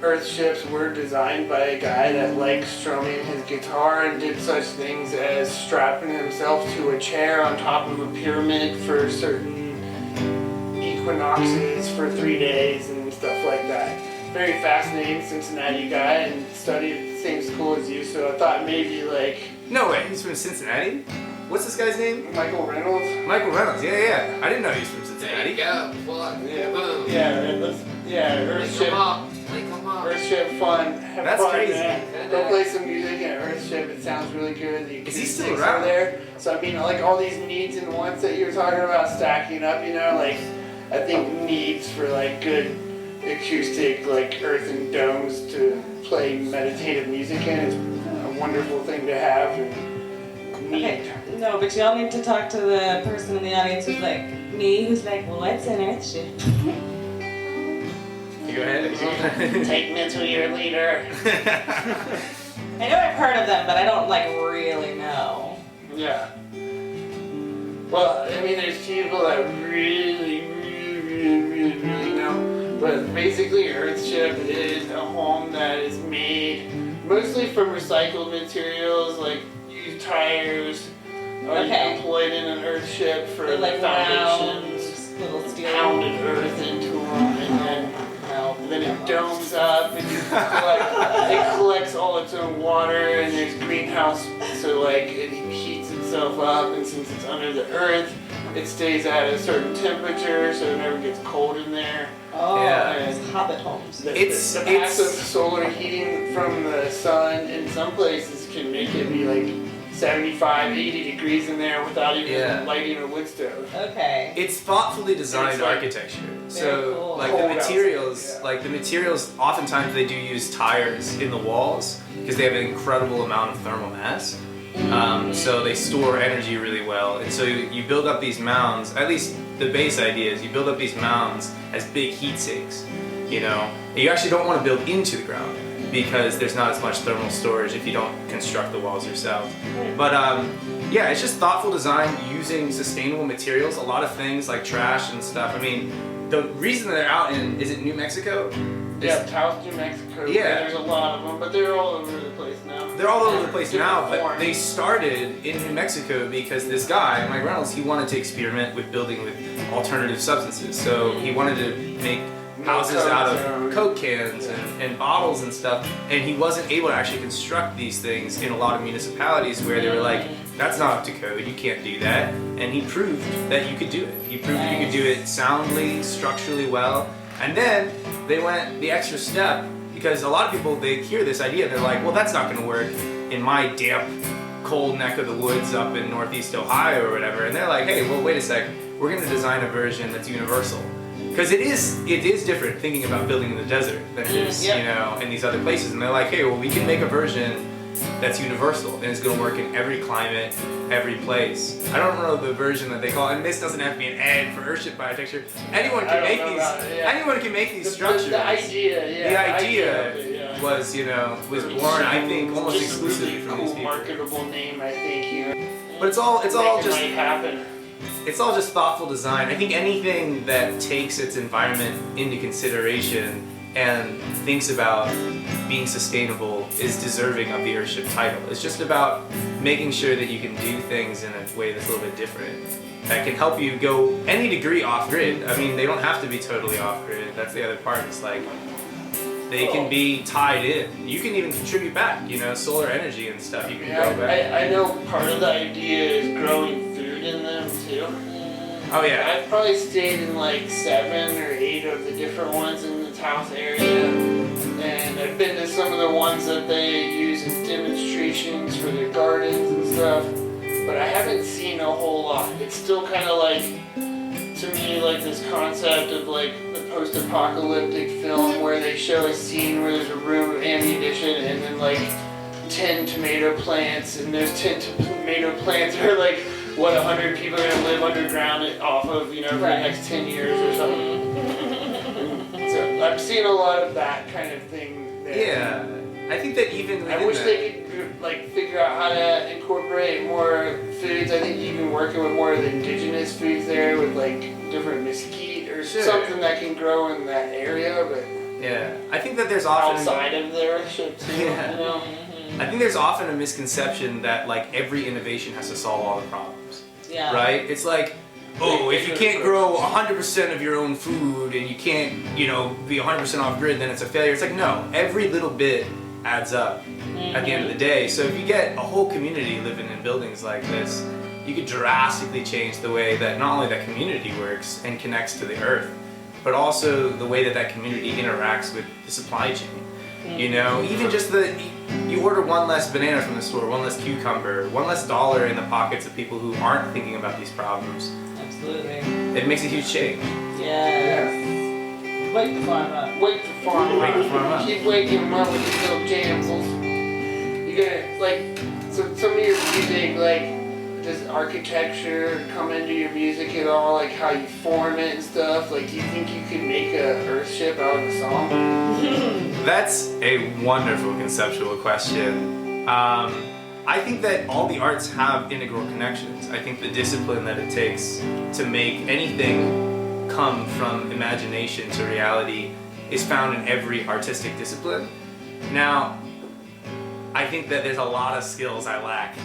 A: Earthships were designed by a guy that liked strumming his guitar and did such things as strapping himself to a chair on top of a pyramid for certain equinoxes for 3 days and stuff like that. Very fascinating Cincinnati guy and studied at the same school as you, so I thought maybe like...
J: No way, he's from Cincinnati? What's this guy's name?
A: Michael Reynolds.
J: Michael Reynolds, yeah. I didn't know he was from Cincinnati.
D: There you go. Plug.
A: Yeah,
D: Boom.
A: Earthship fun. Have
J: That's
A: fun,
J: crazy.
A: Man. Go play some music at Earthship. It sounds really good. The
J: Is he still
A: acoustics
J: around?
A: are there. So I mean, like all these needs and wants that you were talking about stacking up. Like I think needs for like good acoustic, like earthen domes to play meditative music in is a wonderful thing to have. And need.
F: Okay, no, but y'all need to talk to the person in the audience who's like me, who's like, well, what's an Earthship?
J: Go ahead.
A: Take me to your leader.
F: I know I've heard of them, but I don't like really know.
A: Yeah. Well, I mean, there's people that really know. But basically, Earthship is a home that is made mostly from recycled materials, like used tires.
F: Okay.
A: Employed in an Earthship for
F: They're like
A: the foundations,
F: round, little steel.
A: pounded earth into them, and then it domes up and it collects all its own water, and there's greenhouse, so like it heats itself up, and since it's under the earth, it stays at a certain temperature, so it never gets cold in there.
F: Oh,
J: Yeah.
F: it's hobbit homes.
A: The passive solar heating from the sun in some places can make it be like 75, 80 degrees in there without even lighting a wood stove.
F: Okay.
J: It's thoughtfully designed architecture. So,
F: cool.
J: like the materials, oftentimes they do use tires in the walls because they have an incredible amount of thermal mass. So they store energy really well. And so you build up these mounds, at least the base idea is you build up these mounds as big heat sinks. You actually don't want to build into the ground, because there's not as much thermal storage if you don't construct the walls yourself. But yeah, it's just thoughtful design using sustainable materials. A lot of things like trash and stuff. I mean, the reason they're out in, is it New Mexico?
A: Yeah, Taos, New Mexico.
J: Yeah.
A: There's a lot of them, but they're all over the place now.
J: They're all over the place now, but
A: forms.
J: they started in New Mexico because this guy, Mike Reynolds, he wanted to experiment with building with alternative substances. So he wanted to make houses out of Coke cans and bottles and stuff, and he wasn't able to actually construct these things in a lot of municipalities where they were like, that's not up to code, you can't do that. And he proved that you could do it. He proved that you could do it soundly, structurally well. And then they went the extra step, because a lot of people, they hear this idea, they're like, well, that's not going to work in my damp, cold neck of the woods up in Northeast Ohio or whatever. And they're like, hey, well, wait a sec, we're going to design a version that's universal. Because it is different thinking about building in the desert than it is, in these other places. And they're like, hey, well, we can make a version that's universal, and it's going to work in every climate, every place. I don't know the version that they call, and this doesn't have to be an ad for Earthship Biotecture. Anyone can make these. Anyone can make these structures.
A: The idea,
J: The idea was, was born, I think, almost exclusively from these people.
A: Marketable name, I think.
J: But it's all just.
A: Happen.
J: It's all just thoughtful design. I think anything that takes its environment into consideration and thinks about being sustainable is deserving of the Earthship title. It's just about making sure that you can do things in a way that's a little bit different, that can help you go any degree off-grid. I mean, they don't have to be totally off-grid. That's the other part. It's like, they can be tied in. You can even contribute back, you know, solar energy and stuff. You can go back.
C: I know part of the idea is growing food in them too.
J: Oh yeah.
C: I've probably stayed in like 7 or 8 of the different ones in the Taos area. And I've been to some of the ones that they use as demonstrations for their gardens and stuff. But I haven't seen a whole lot. It's still kind of like, to me, like this concept of like the post-apocalyptic film where they show a scene where there's a room of ammunition and then like 10 tomato plants, and those 10 tomato plants are like what 100 people are gonna live underground off of, you know, for the next 10 years or something. So I'm seeing a lot of that kind of thing there.
J: Yeah, I think that even
C: I wish they could like figure out how to incorporate more foods. I think even working with more of the indigenous foods there with like different mesquite or something that can grow in that area, but
J: yeah, I think that there's often
C: outside of their Earthship too, you know?
J: I think there's often a misconception that like every innovation has to solve all the problems.
F: Yeah.
J: Right? It's like, oh, if you can't grow 100% of your own food and you can't, you know, be 100% off grid, then it's a failure. It's like, no, every little bit adds up at the end of the day. So if you get a whole community living in buildings like this, you could drastically change the way that not only that community works and connects to the earth, but also the way that that community interacts with the supply chain. You know, even just you order one less banana from the store, one less cucumber, one less dollar in the pockets of people who aren't thinking about these problems.
F: Absolutely.
J: It makes a huge change.
F: Yes. Wake the farm up.
C: Wake the farm up.
J: Wake the farm up.
C: Keep waking them up with these little jambles. You gotta, like, so some of your music, like, does architecture come into your music at all? Like how you form it and stuff? Like, do you think you could make a Earthship out of a song?
J: That's a wonderful conceptual question. I think that all the arts have integral connections. I think the discipline that it takes to make anything come from imagination to reality is found in every artistic discipline. Now, I think that there's a lot of skills I lack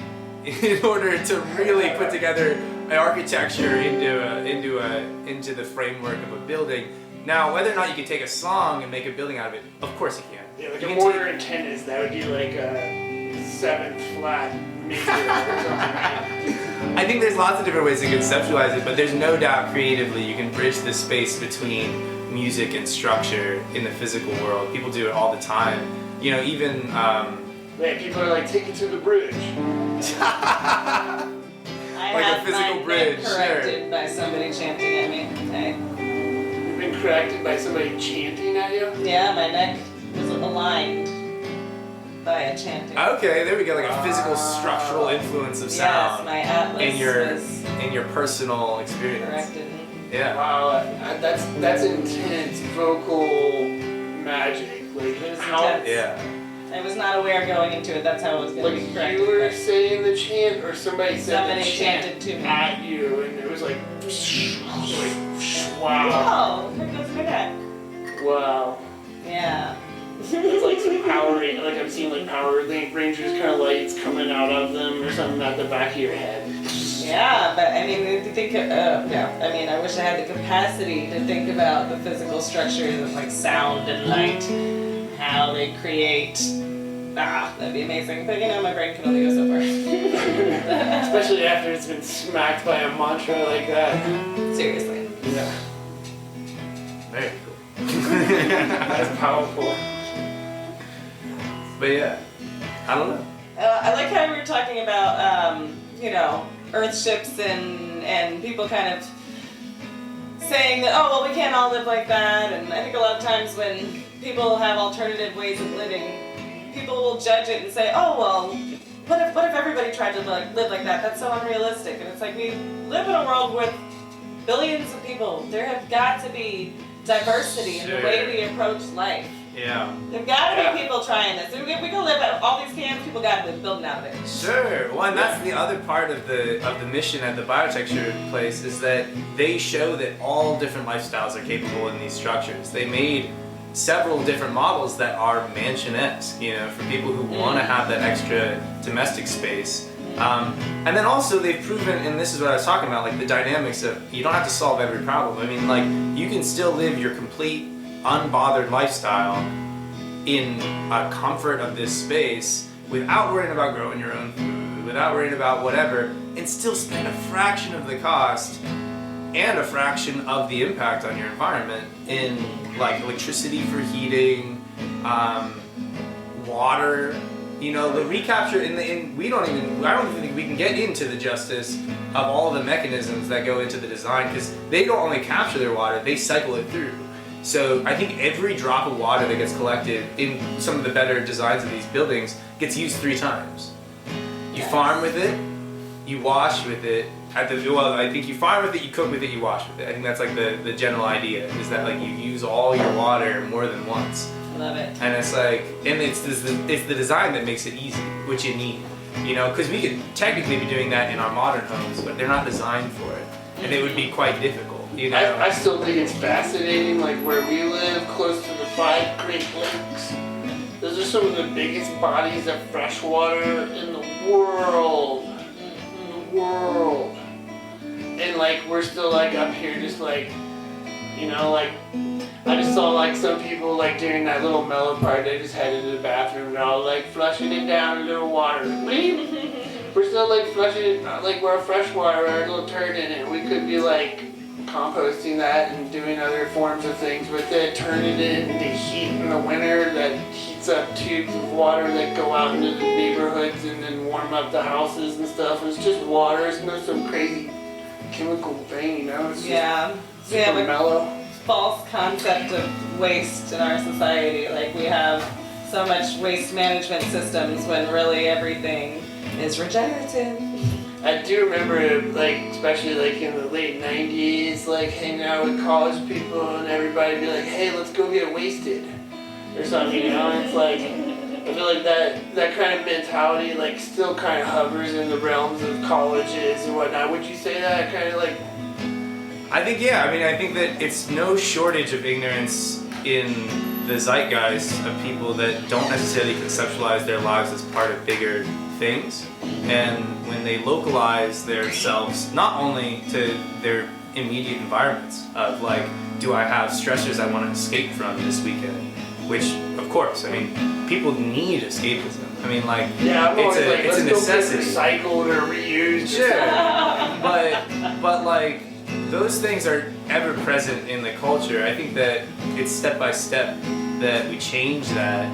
J: in order to really put together an architecture into the framework of a building. Now, whether or not you can take a song and make a building out of it, of course you can.
C: Yeah, like a mortar and tennis, that would be like a 7th flat major or something.
J: I think there's lots of different ways to conceptualize it, but there's no doubt creatively you can bridge the space between music and structure in the physical world. People do it all the time. You know, even
C: yeah, people are like, take it to the bridge.
F: I
J: like
F: have
J: a physical
F: my
J: bridge,
F: neck corrected by somebody chanting at me. Okay.
C: You've been corrected by somebody chanting at you?
F: Yeah, my neck was aligned by a chanting.
J: Okay, there we go, like a physical structural influence of sound.
F: Yes, my atlas was
J: in your personal experience.
F: corrected.
J: Yeah.
C: Wow, that's intense vocal magic. Like,
F: It was
C: how?
F: intense.
J: Yeah.
F: I was not aware going into it. That's how it was going to be
C: Like
F: corrected.
C: you were
F: but
C: saying the chant, or somebody said
F: Somebody
C: the chant
F: chanted to me.
C: at you, and it was like, wow,
F: Oh, there goes my neck.
C: wow.
F: Yeah.
C: It's like some Power Rangers, like I'm seeing like Power Rangers kind of lights coming out of them or something at the back of your head.
F: Yeah, but I mean, if you think, I mean, I wish I had the capacity to think about the physical structures of like sound and light, how they create. That'd be amazing. But you know, my brain can only go so far.
C: Especially after it's been smacked by a mantra like that.
F: Seriously.
C: Yeah.
J: Very cool.
C: That's powerful.
J: But yeah, I don't know.
F: I like how we were talking about, you know, Earthships and people kind of saying that, oh, well, we can't all live like that. And I think a lot of times when people have alternative ways of living, people will judge it and say, oh, well, what if everybody tried to live like that? That's so unrealistic. And it's like, we live in a world with billions of people. There have got to be diversity in the way we approach life.
J: Yeah.
F: There've got to be people trying this. We can live at all these camps. People got to be building out of it.
J: Sure. Well, and that's the other part of the mission at the biotecture place is that they show that all different lifestyles are capable in these structures. They made several different models that are mansion-esque, for people who want to have that extra domestic space. And then also they've proven, and this is what I was talking about, like the dynamics of, you don't have to solve every problem. I mean, like, you can still live your complete unbothered lifestyle in a comfort of this space without worrying about growing your own food, without worrying about whatever, and still spend a fraction of the cost and a fraction of the impact on your environment in like electricity for heating, water, the recapture I don't even think we can get into the justice of all the mechanisms that go into the design, because they don't only capture their water, they cycle it through. So I think every drop of water that gets collected in some of the better designs of these buildings gets used 3 times. You farm with it, you wash with it. I think you farm with it, you cook with it, you wash with it. I think that's like the general idea, is that like you use all your water more than once.
F: Love it.
J: And it's like, and it's the design that makes it easy, which you need. Because we could technically be doing that in our modern homes, but they're not designed for it, and it would be quite difficult.
C: I still think it's fascinating, like where we live, close to the 5 Great Lakes. Those are some of the biggest bodies of fresh water in the world. And like we're still like up here just like, like I just saw like some people like during that little mellow part, they just headed to the bathroom and all like flushing it down into the water. We're still like flushing it, like we're fresh water, our little turd in it. We could be like composting that and doing other forms of things with it, turning it into heat in the winter that heats up tubes of water that go out into the neighborhoods and then warm up the houses and stuff. It's just water. It's not some crazy chemical thing, It's just super mellow.
F: False concept of waste in our society. Like we have so much waste management systems when really everything is regenerative.
C: I do remember, like, especially like in the late 90s, like hanging out with college people and everybody be like, hey, let's go get wasted or something, It's like, I feel like that kind of mentality like still kind of hovers in the realms of colleges and whatnot. Would you say that kind of like?
J: I think, yeah. I mean, I think that it's no shortage of ignorance in the zeitgeist of people that don't necessarily conceptualize their lives as part of bigger things. And when they localize themselves not only to their immediate environments of like, do I have stressors I want to escape from this weekend? Which, of course, I mean, people need escapism. I mean, like, it's a necessity.
C: Recycled or reused.
J: Sure, but like, those things are ever present in the culture. I think that it's step by step that we change that.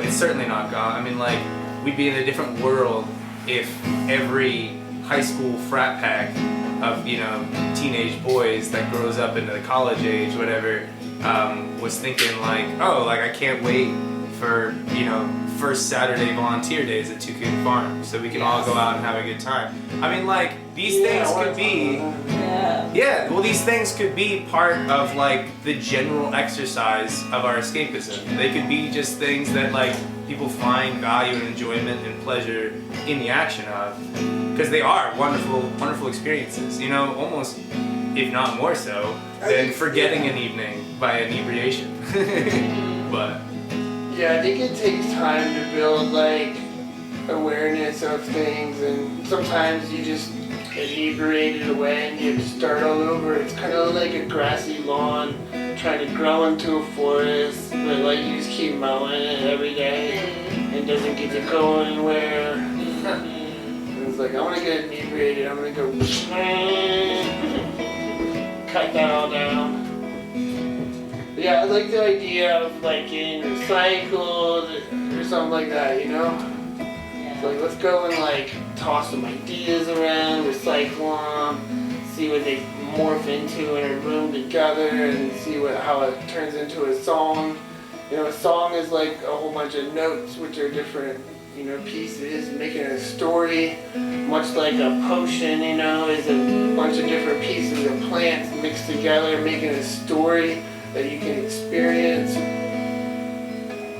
J: It's certainly not gone. I mean, like, we'd be in a different world if every high school frat pack of, teenage boys that grows up into the college age, whatever, was thinking like, oh, like I can't wait for, first Saturday volunteer days at Tikkun Farms so we can all go out and have a good time. I mean, like, these things could be, these things could be part of like the general exercise of our escapism. They could be just things that like people find value and enjoyment and pleasure in the action of, because they are wonderful, wonderful experiences, almost, if not more so, than forgetting an evening by inebriation. But
C: yeah, I think it takes time to build like awareness of things, and sometimes you just inebriate it away and you have to start all over. It's kind of like a grassy lawn trying to grow into a forest, but like you just keep mowing it every day and it doesn't get to go anywhere. And it's like, I want to get inebriated, I'm going to go cut that all down. But yeah, I like the idea of like getting recycled or something like that, Like, let's go and like toss some ideas around, recycle them, see what they morph into in a room together, and see how it turns into a song. A song is like a whole bunch of notes, which are different, pieces, making a story. Much like a potion, is a bunch of different pieces of plants mixed together, making a story that you can experience.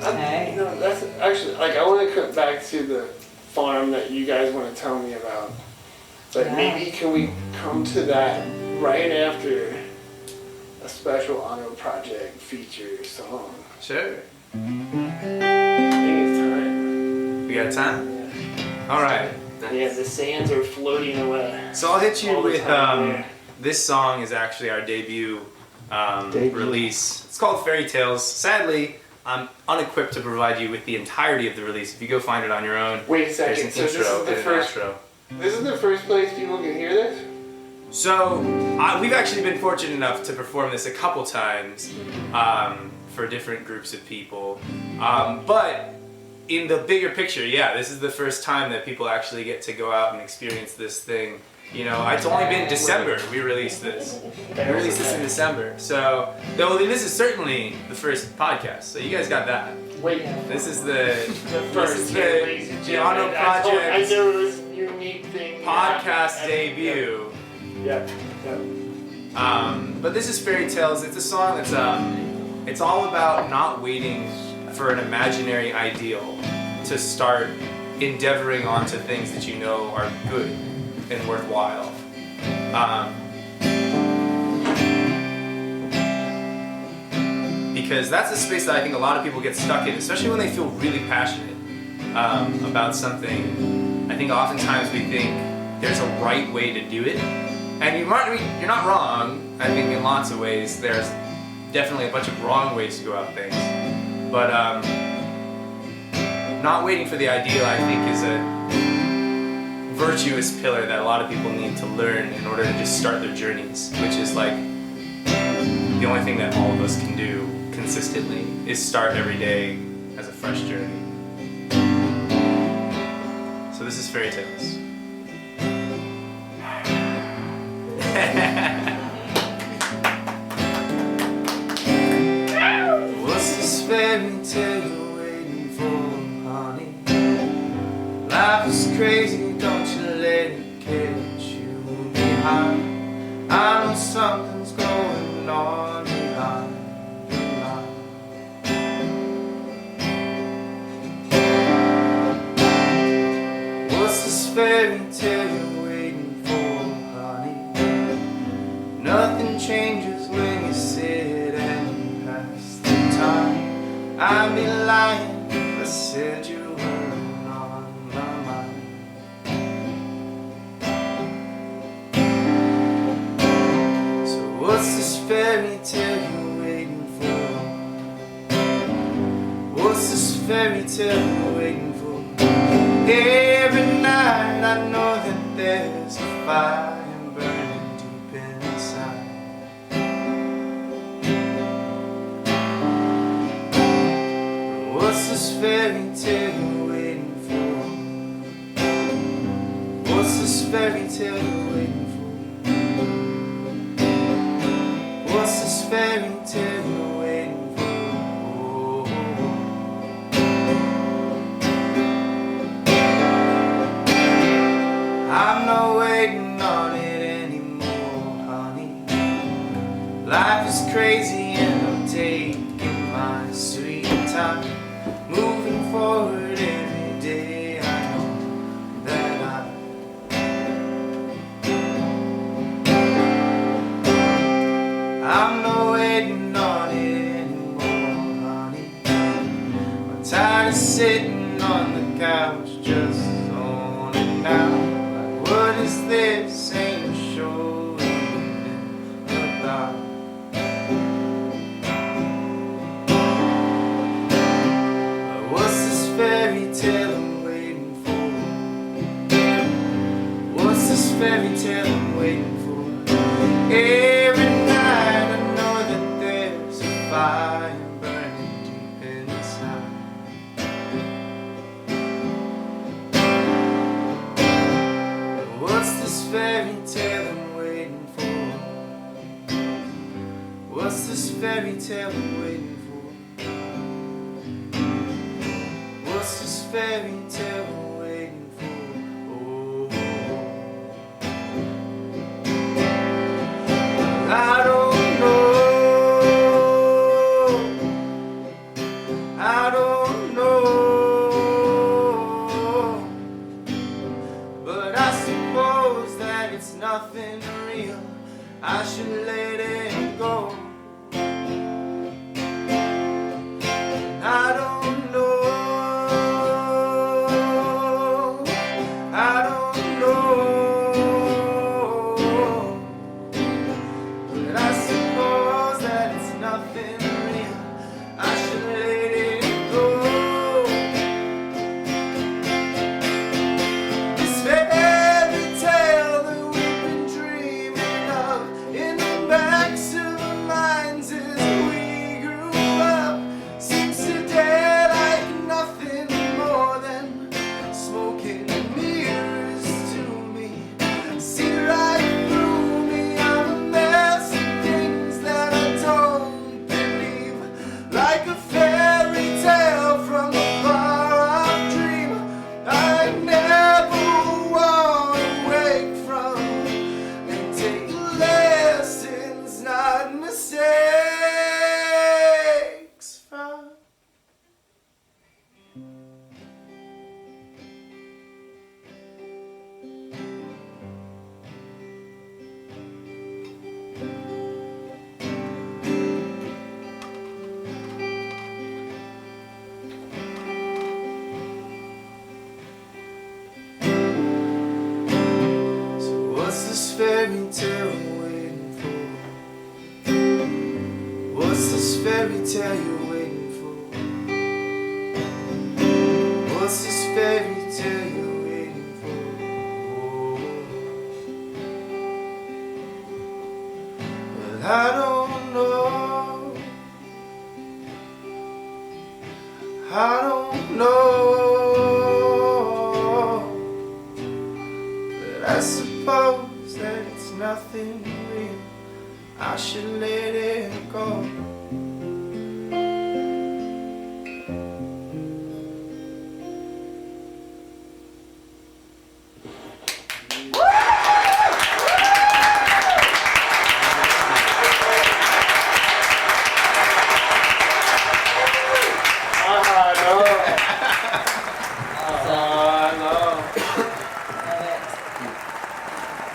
C: That's actually, like, I want to cut back to the farm that you guys want to tell me about. But maybe can we come to that right after special Anno Project feature song.
J: Sure.
C: I think it's time.
J: We got time? All right.
C: Yeah, the sands are floating away.
J: So I'll hit you
C: All the
J: with
C: time, yeah.
J: this song is actually our debut release. It's called Fairytales. Sadly, I'm unequipped to provide you with the entirety of the release. If you go find it on your own,
C: Wait a second.
J: there's an
C: So
J: intro
C: this is the
J: and an
C: first.
J: outro.
C: This is the first place people can hear this.
J: So we've actually been fortunate enough to perform this a couple times for different groups of people, but in the bigger picture, yeah, this is the first time that people actually get to go out and experience this thing. You know, it's only been December we released this. We released this in December. So, though this is certainly the first podcast. So you guys got that.
C: Wait.
J: This is the
C: First ladies and
J: the Anno
C: gentlemen. I
J: Project
C: know it was a unique thing.
J: podcast debut.
C: Yeah.
J: But this is Fairytales. It's a song that's it's all about not waiting for an imaginary ideal to start endeavoring onto things that you know are good and worthwhile. Because that's a space that I think a lot of people get stuck in, especially when they feel really passionate about something. I think oftentimes we think there's a right way to do it, and you're not wrong. I think in lots of ways there's definitely a bunch of wrong ways to go about things, but not waiting for the ideal, I think, is a virtuous pillar that a lot of people need to learn in order to just start their journeys, which is like the only thing that all of us can do consistently is start every day as a fresh journey. So this is Fairytales. What's this fairy tale you're waiting for, honey? Life is crazy, don't you let it catch you behind. I know something's going on behind your line. What's this fairy tale you're waiting for, honey? Nothing changes when you sit and pass the time. I'd be lying if I said you weren't on my mind. So what's this fairy tale you're waiting for? What's this fairy tale you're waiting for? Every night I know that there's a fire burning deep inside. What's this fairy tale you're waiting for? What's this fairy tale you're waiting for? What's this fairy tale you're waiting for? I'm not waiting on it anymore, honey. Life is crazy and I'm taking my sweet time. Moving forward every day, I know that I'm not waiting on it anymore, honey. I'm tired of sitting on the couch just zoning out. Like, what is this? Ain't a show even about. What's this fairy tale I'm waiting for? What's this fairy tale I'm waiting for? Every night I know that there's a fire burning deep inside. What's this fairy tale I'm waiting for? What's this fairy tale I'm waiting for? What's this fairy tale I'm waiting for? Oh, I don't know. I don't know. But I suppose that it's nothing real. I should let it go. What's this fairy tale you're waiting for? What's this fairy tale you're waiting for? Well, I don't know. I don't know. But I suppose that it's nothing real. I should let it go.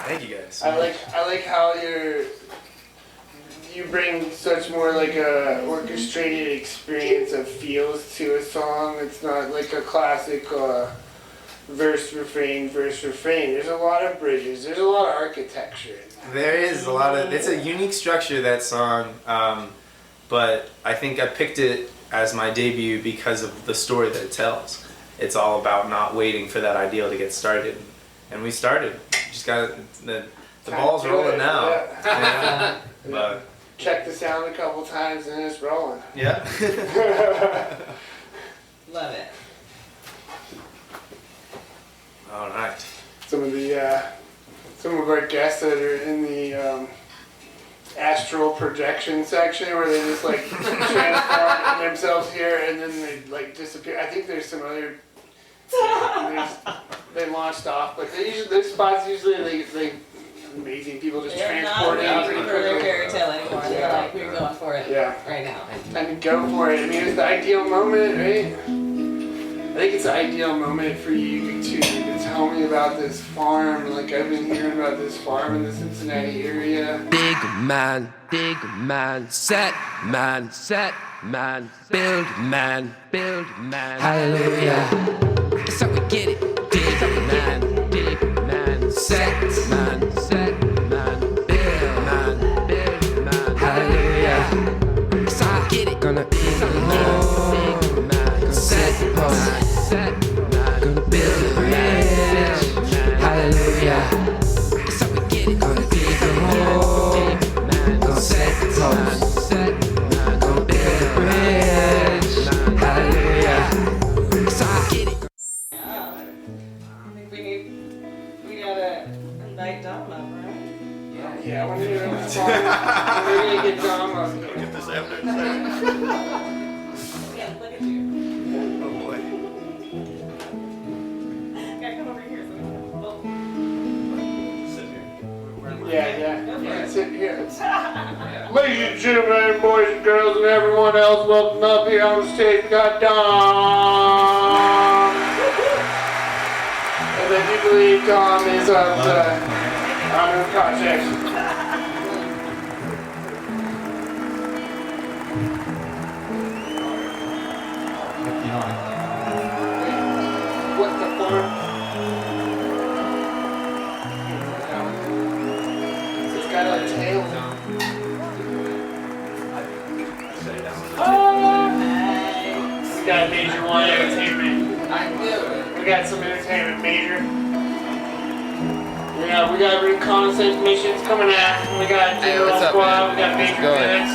J: Thank you guys.
A: I like how you bring such more like a orchestrated experience of feels to a song. It's not like a classic verse refrain. There's a lot of bridges. There's a lot of architecture.
J: There is a lot of. It's a unique structure, that song, but I think I picked it as my debut because of the story that it tells. It's all about not waiting for that ideal to get started, and we started. Just got the ball's rolling now.
A: Yeah.
J: But
A: check the sound a couple times and it's rolling.
J: yeah.
F: Love it.
J: All right.
A: Some of our guests that are in the astral projection section where they just like transform themselves here and then they like disappear. I think there's some other. They launched off, but there's spots usually they amazing people just transport
F: out
A: pretty
F: for their
A: quickly.
F: fairy tale anymore. They're like, we're going for it right now.
A: I mean, go for it. I mean, it's the ideal moment, right? I think it's the ideal moment for you to tell me about this farm. Like, I've been hearing about this farm in the Cincinnati area.
E: Big man, set man, build man, hallelujah. That's how we get it. Big man, set man, build man, hallelujah. That's how we get it. Gonna be big man, set man, gonna build a bridge, hallelujah. That's how we get it. Gonna be big man, gonna set man, gonna build a bridge, hallelujah. That's how we get it.
F: We gotta invite Dom up, right?
A: Yeah, when you're in the farm, we're gonna get Dom up here.
J: Get this after.
F: Yeah, look at you.
J: Oh boy.
F: Gotta come over here.
A: Yeah, sit here. Ladies and gentlemen, boys and girls, and everyone else, welcome up here on the stage. We got Dom. And I do believe Dom is of the Anno Project. What the farm? It's got a tail. We got Major One Entertainment. We got some entertainment, Major. We got reconnaissance missions coming out. We got General Squad. We got Major Minutes.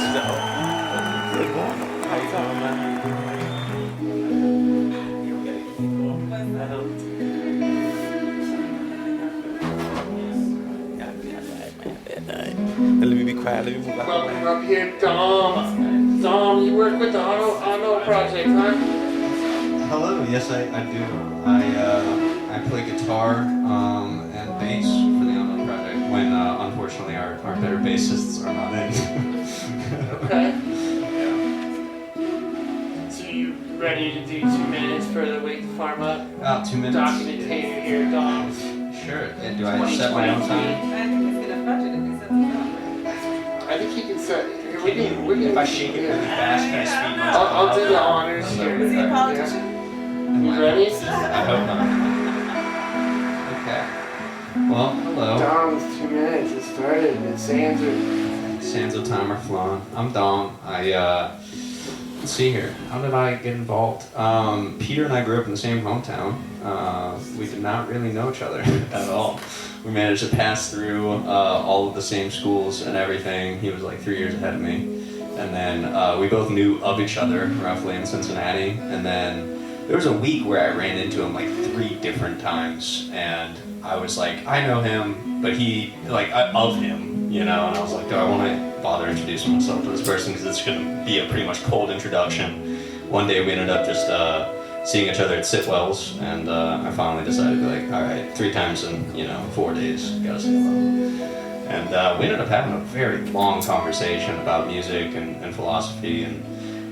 K: Let me be quiet. Let me move back.
A: Welcome up here, Dom. Dom, you work with the Anno Project, huh?
L: Hello, yes I do. I play guitar and bass for the Untitled Project when unfortunately our better bassists are not in.
A: Okay. So you ready to do 2 minutes for the Wake the Farm Up?
L: 2 minutes.
A: Documentator here, Dom.
L: Sure. And do I set my own time?
F: I think he's gonna budget if he sets it up.
A: I think he can set. We can.
L: If I shake it really fast, can I speed myself
A: I'll
L: up?
A: do the honors here.
F: Is he a politician?
A: You ready?
L: I hope not. Okay. Well, hello.
A: Dom's 2 minutes. It started. Its hands are
L: sands of time are flowing. I'm Dom. Let's see here. How did I get involved? Peter and I grew up in the same hometown. We did not really know each other at all. We managed to pass through all of the same schools and everything. He was like 3 years ahead of me. And then we both knew of each other roughly in Cincinnati. And then there was a week where I ran into him like 3 different times. And I was like, I know him, but he, like, of him, you know? And I was like, do I want to bother introducing myself to this person? Because it's going to be a pretty much cold introduction. One day we ended up just seeing each other at Sitwell's, and I finally decided to be like, all right, 3 times in, 4 days, gotta say hello. And we ended up having a very long conversation about music and philosophy and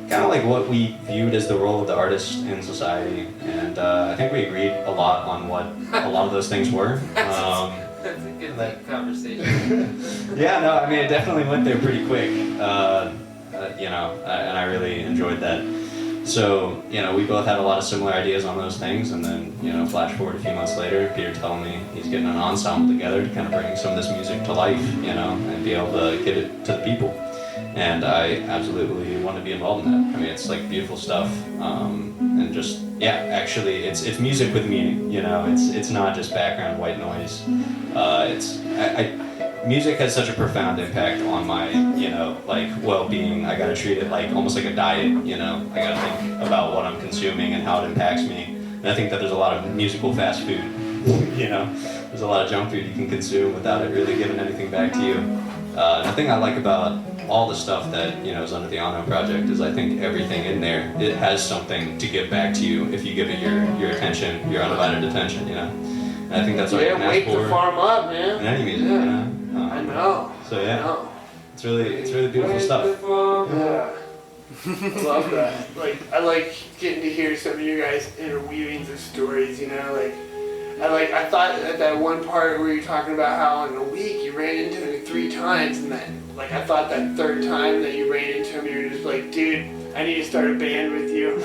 L: kind of like what we viewed as the role of the artist in society. And I think we agreed a lot on what a lot of those things were.
D: That's a good conversation.
L: Yeah, no, I mean, it definitely went there pretty quick, and I really enjoyed that. So, we both had a lot of similar ideas on those things, and then, flash forward a few months later, Peter telling me he's getting an ensemble together to kind of bring some of this music to life, and be able to get it to the people. And I absolutely want to be involved in that. I mean, it's like beautiful stuff, and just, actually, it's music with meaning, it's not just background white noise. Music has such a profound impact on my, well-being. I gotta treat it like almost like a diet, I gotta think about what I'm consuming and how it impacts me. And I think that there's a lot of musical fast food, there's a lot of junk food you can consume without it really giving anything back to you. And the thing I like about all the stuff that, is under the Anno Project is I think everything in there, it has something to give back to you if you give it your attention, your undivided attention, And I think that's what you can ask for.
C: Wake the farm up, man.
L: In any music,
C: I know.
L: So it's really beautiful stuff.
C: Yeah. I love that. I like getting to hear some of your guys' interweavings of stories, I thought at that one part where you're talking about how in a week you ran into him 3 times, and that, I thought that 3rd time that you ran into him, you were just like, dude, I need to start a band with you.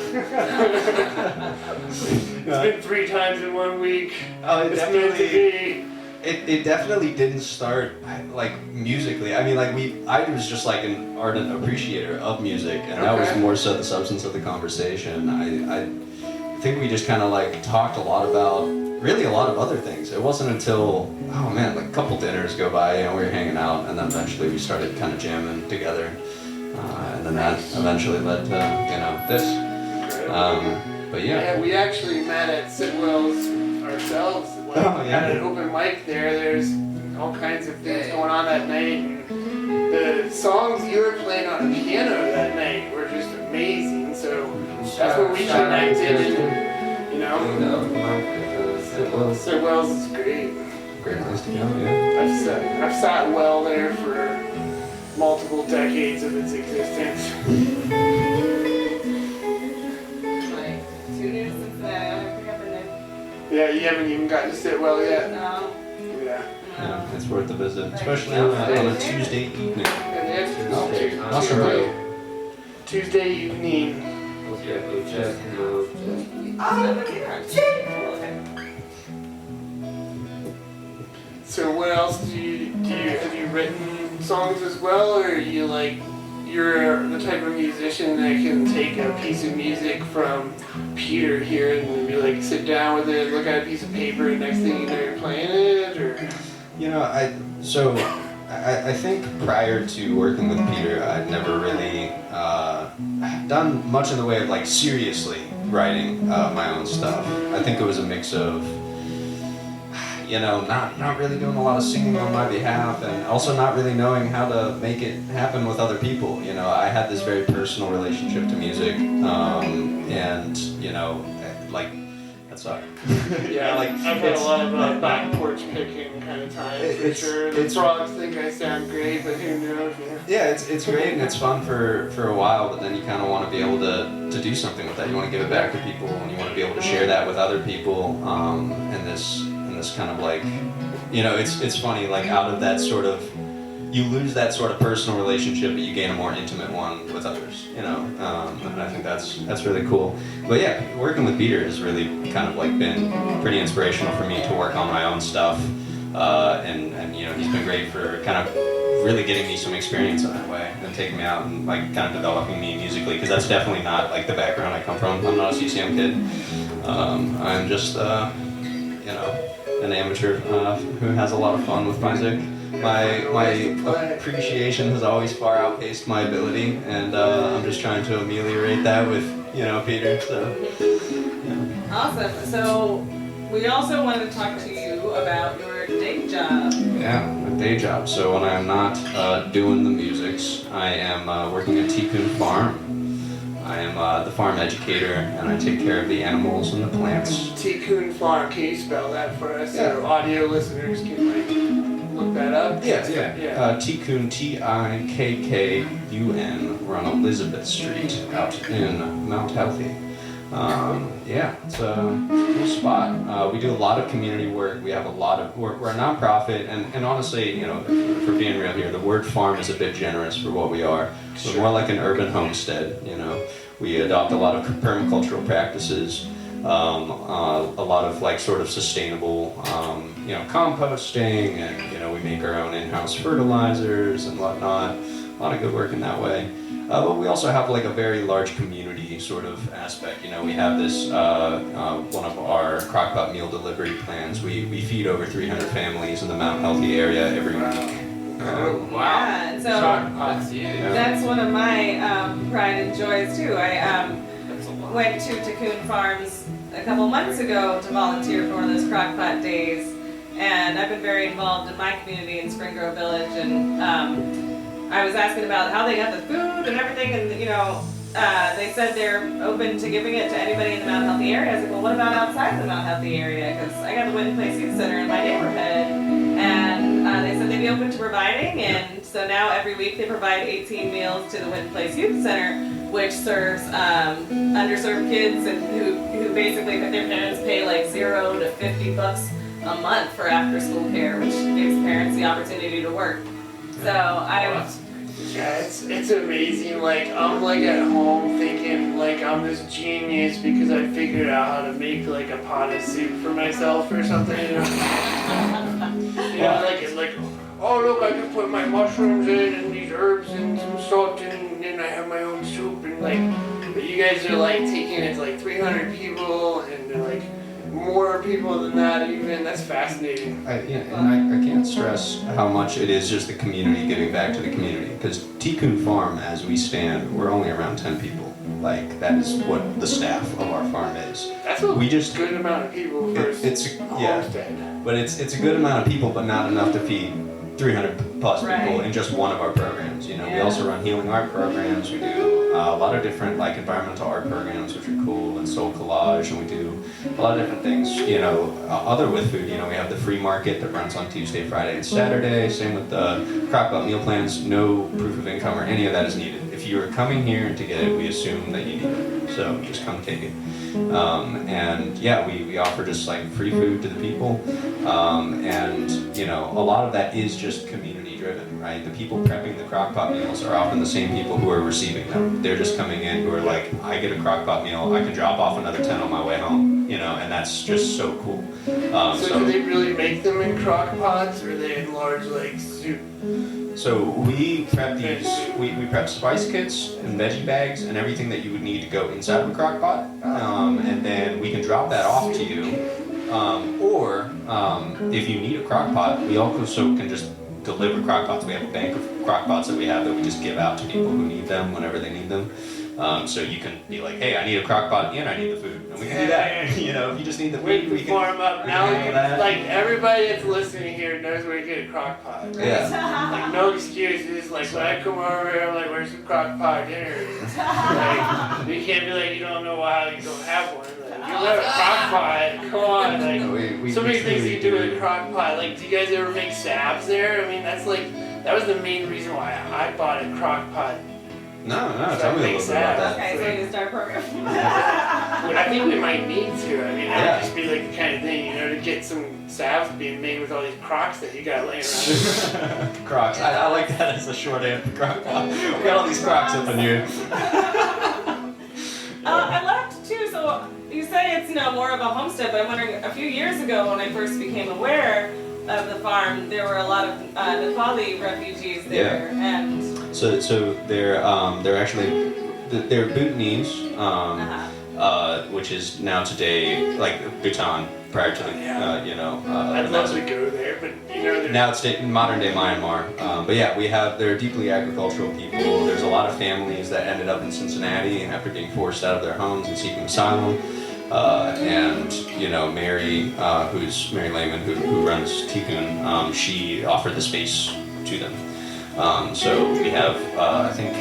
C: It's been 3 times in 1 week.
L: Oh,
C: it's meant to be.
L: It definitely didn't start musically. I mean, I was just like an ardent appreciator of music, and that was more so the substance of the conversation. I think we just kind of talked a lot about really a lot of other things. It wasn't until a couple dinners go by, we were hanging out, and then eventually we started kind of jamming together, and then that eventually led to this. But yeah, we
C: actually met at Sitwell's ourselves. Had an open mic there. There's all kinds of things going on that night. And the songs you were playing on the piano that night were just amazing. So that's what we connected. Sitwell's is great.
L: Great place to go. Yeah.
C: I've sat well there for multiple decades of its existence.
F: 2 years since that, I don't think I've been there.
C: Yeah, you haven't even gotten to sit well yet.
F: No.
L: Yeah, it's worth the visit, especially on a Tuesday evening.
C: Awesome. Tuesday evening. So what else do you have you written songs as well, or are you you're the type of musician that can take a piece of music from Peter here and be sit down with it, look at a piece of paper, and next thing you know you're playing it, or?
L: I think prior to working with Peter, I'd never really done much in the way of seriously writing my own stuff. I think it was a mix of not really doing a lot of singing on my behalf, and also not really knowing how to make it happen with other people. I had this very personal relationship to music, and that sucked.
C: Yeah, I've had a lot of back porch picking kind of time for sure. The frogs think I sound great, but who knows?
L: Yeah, it's great and it's fun for a while, but then you kind of want to be able to do something with that. You want to give it back to people, and you want to be able to share that with other people. And this kind of it's funny, out of that sort of, you lose that sort of personal relationship, but you gain a more intimate one with others, and I think that's really cool. But yeah, working with Peter has really kind of been pretty inspirational for me to work on my own stuff, and he's been great for kind of really getting me some experience in that way and taking me out and like kind of developing me musically, because that's definitely not like the background I come from. I'm not a CCM kid. I'm just an amateur who has a lot of fun with music. My appreciation has always far outpaced my ability, and I'm just trying to ameliorate that with Peter. So
F: Awesome. So we also wanted to talk to you about your day job.
L: yeah, my day job. So when I'm not doing the musics, I am working at Tikkun Farm. I am the farm educator, and I take care of the animals and the plants.
C: Tikkun Farm, can you spell that for us
L: Yeah.
C: so audio listeners can look that up?
L: Yeah. Tikkun, Tikkun. We're on Elizabeth Street out in Mount Healthy. It's a cool spot. We do a lot of community work. We have we're a nonprofit, and honestly, for being real here, the word farm is a bit generous for what we are. We're more like an urban homestead, We adopt a lot of permacultural practices, a lot of like sort of sustainable, composting, and, we make our own in-house fertilizers and whatnot. A lot of good work in that way. But we also have like a very large community sort of aspect. We have this, one of our crockpot meal delivery plans. We feed over 300 families in the Mount Healthy area every week.
F: Yeah, and so that's one of my pride and joys too. I went to Tikkun Farms a couple months ago to volunteer for one of those crockpot days, and I've been very involved in my community in Spring Grove Village, and I was asking about how they got the food and everything, and they said they're open to giving it to anybody in the Mount Healthy area. I was like, well, what about outside the Mount Healthy area? Because I got the Win Place Youth Center in my neighborhood, and they said they'd be open to providing, and so now every week they provide 18 meals to the Win Place Youth Center, which serves underserved kids and who basically their parents pay like $0 to $50 a month for after school care, which gives parents the opportunity to work. So
C: it's amazing. Like I'm like at home thinking like I'm this genius because I figured out how to make like a pot of soup for myself or something. It's like, oh look, I can put my mushrooms in and these herbs and some salt in, and then I have my own soup, and but you guys are like taking it to like 300 people and like more people than that even. That's fascinating.
L: I can't stress how much it is just the community giving back to the community, because Tikkun Farm, as we stand, we're only around 10 people. Like, that is what the staff of our farm is.
C: That's a good amount of people for homestead.
L: But it's a good amount of people, but not enough to feed 300 plus people in just one of our programs. We also run healing art programs. We do a lot of different like environmental art programs, which are cool, and soul collage, and we do a lot of different things. Other with food. We have the free market that runs on Tuesday, Friday, and Saturday. Same with the crockpot meal plans. No proof of income or any of that is needed. If you are coming here to get it, we assume that you need it. So just come take it. We offer just like free food to the people, and a lot of that is just community driven, right? The people prepping the crockpot meals are often the same people who are receiving them. They're just coming in who are like, I get a crockpot meal, I can drop off another 10 on my way home, and that's just so cool.
C: So do they really make them in crock pots, or are they in large like soup?
L: So we prep we prep spice kits and veggie bags and everything that you would need to go inside of a crock pot, and then we can drop that off to you. Or if you need a crock pot, we also can just deliver crock pots. We have a bank of crock pots that we have that we just give out to people who need them whenever they need them. So you can be like, hey, I need a crock pot and I need the food, and we can do that. If you just need the food, we can
C: farm up. Now, like everybody that's listening here knows where to get a crock pot. Right?
L: Yeah.
C: Like no excuses. Like when I come over here, I'm like, where's the crock pot dinner? Like you can't be like, you don't know how you don't have one. Like, you have a crock pot. Come on. Like so many things you can do with a crock pot. Like, do you guys ever make salves there? I mean, that was the main reason why I bought a crock pot.
L: No, tell me a little bit about that.
F: Okay, so we can start a program.
C: I think we might need to. I mean, that would just be like the kind of thing, to get some salves being made with all these crocs that you got laying around.
L: Crocs. I like that as a shorthand for crock pot. We got all these crocs up in here.
F: I loved too, so you say it's more of a homestead, but I'm wondering, a few years ago when I first became aware, of the farm, there were a lot of Nepali refugees there, and
L: So they're actually they're Bhutanese, which is now today like Bhutan prior to the
C: I'd love to go there, but
L: now it's in modern day Myanmar. But yeah, they're deeply agricultural people. There's a lot of families that ended up in Cincinnati after being forced out of their homes and seeking asylum. And Mary, who's Mary Lehman, who runs Tikkun, she offered the space to them. So we have, I think,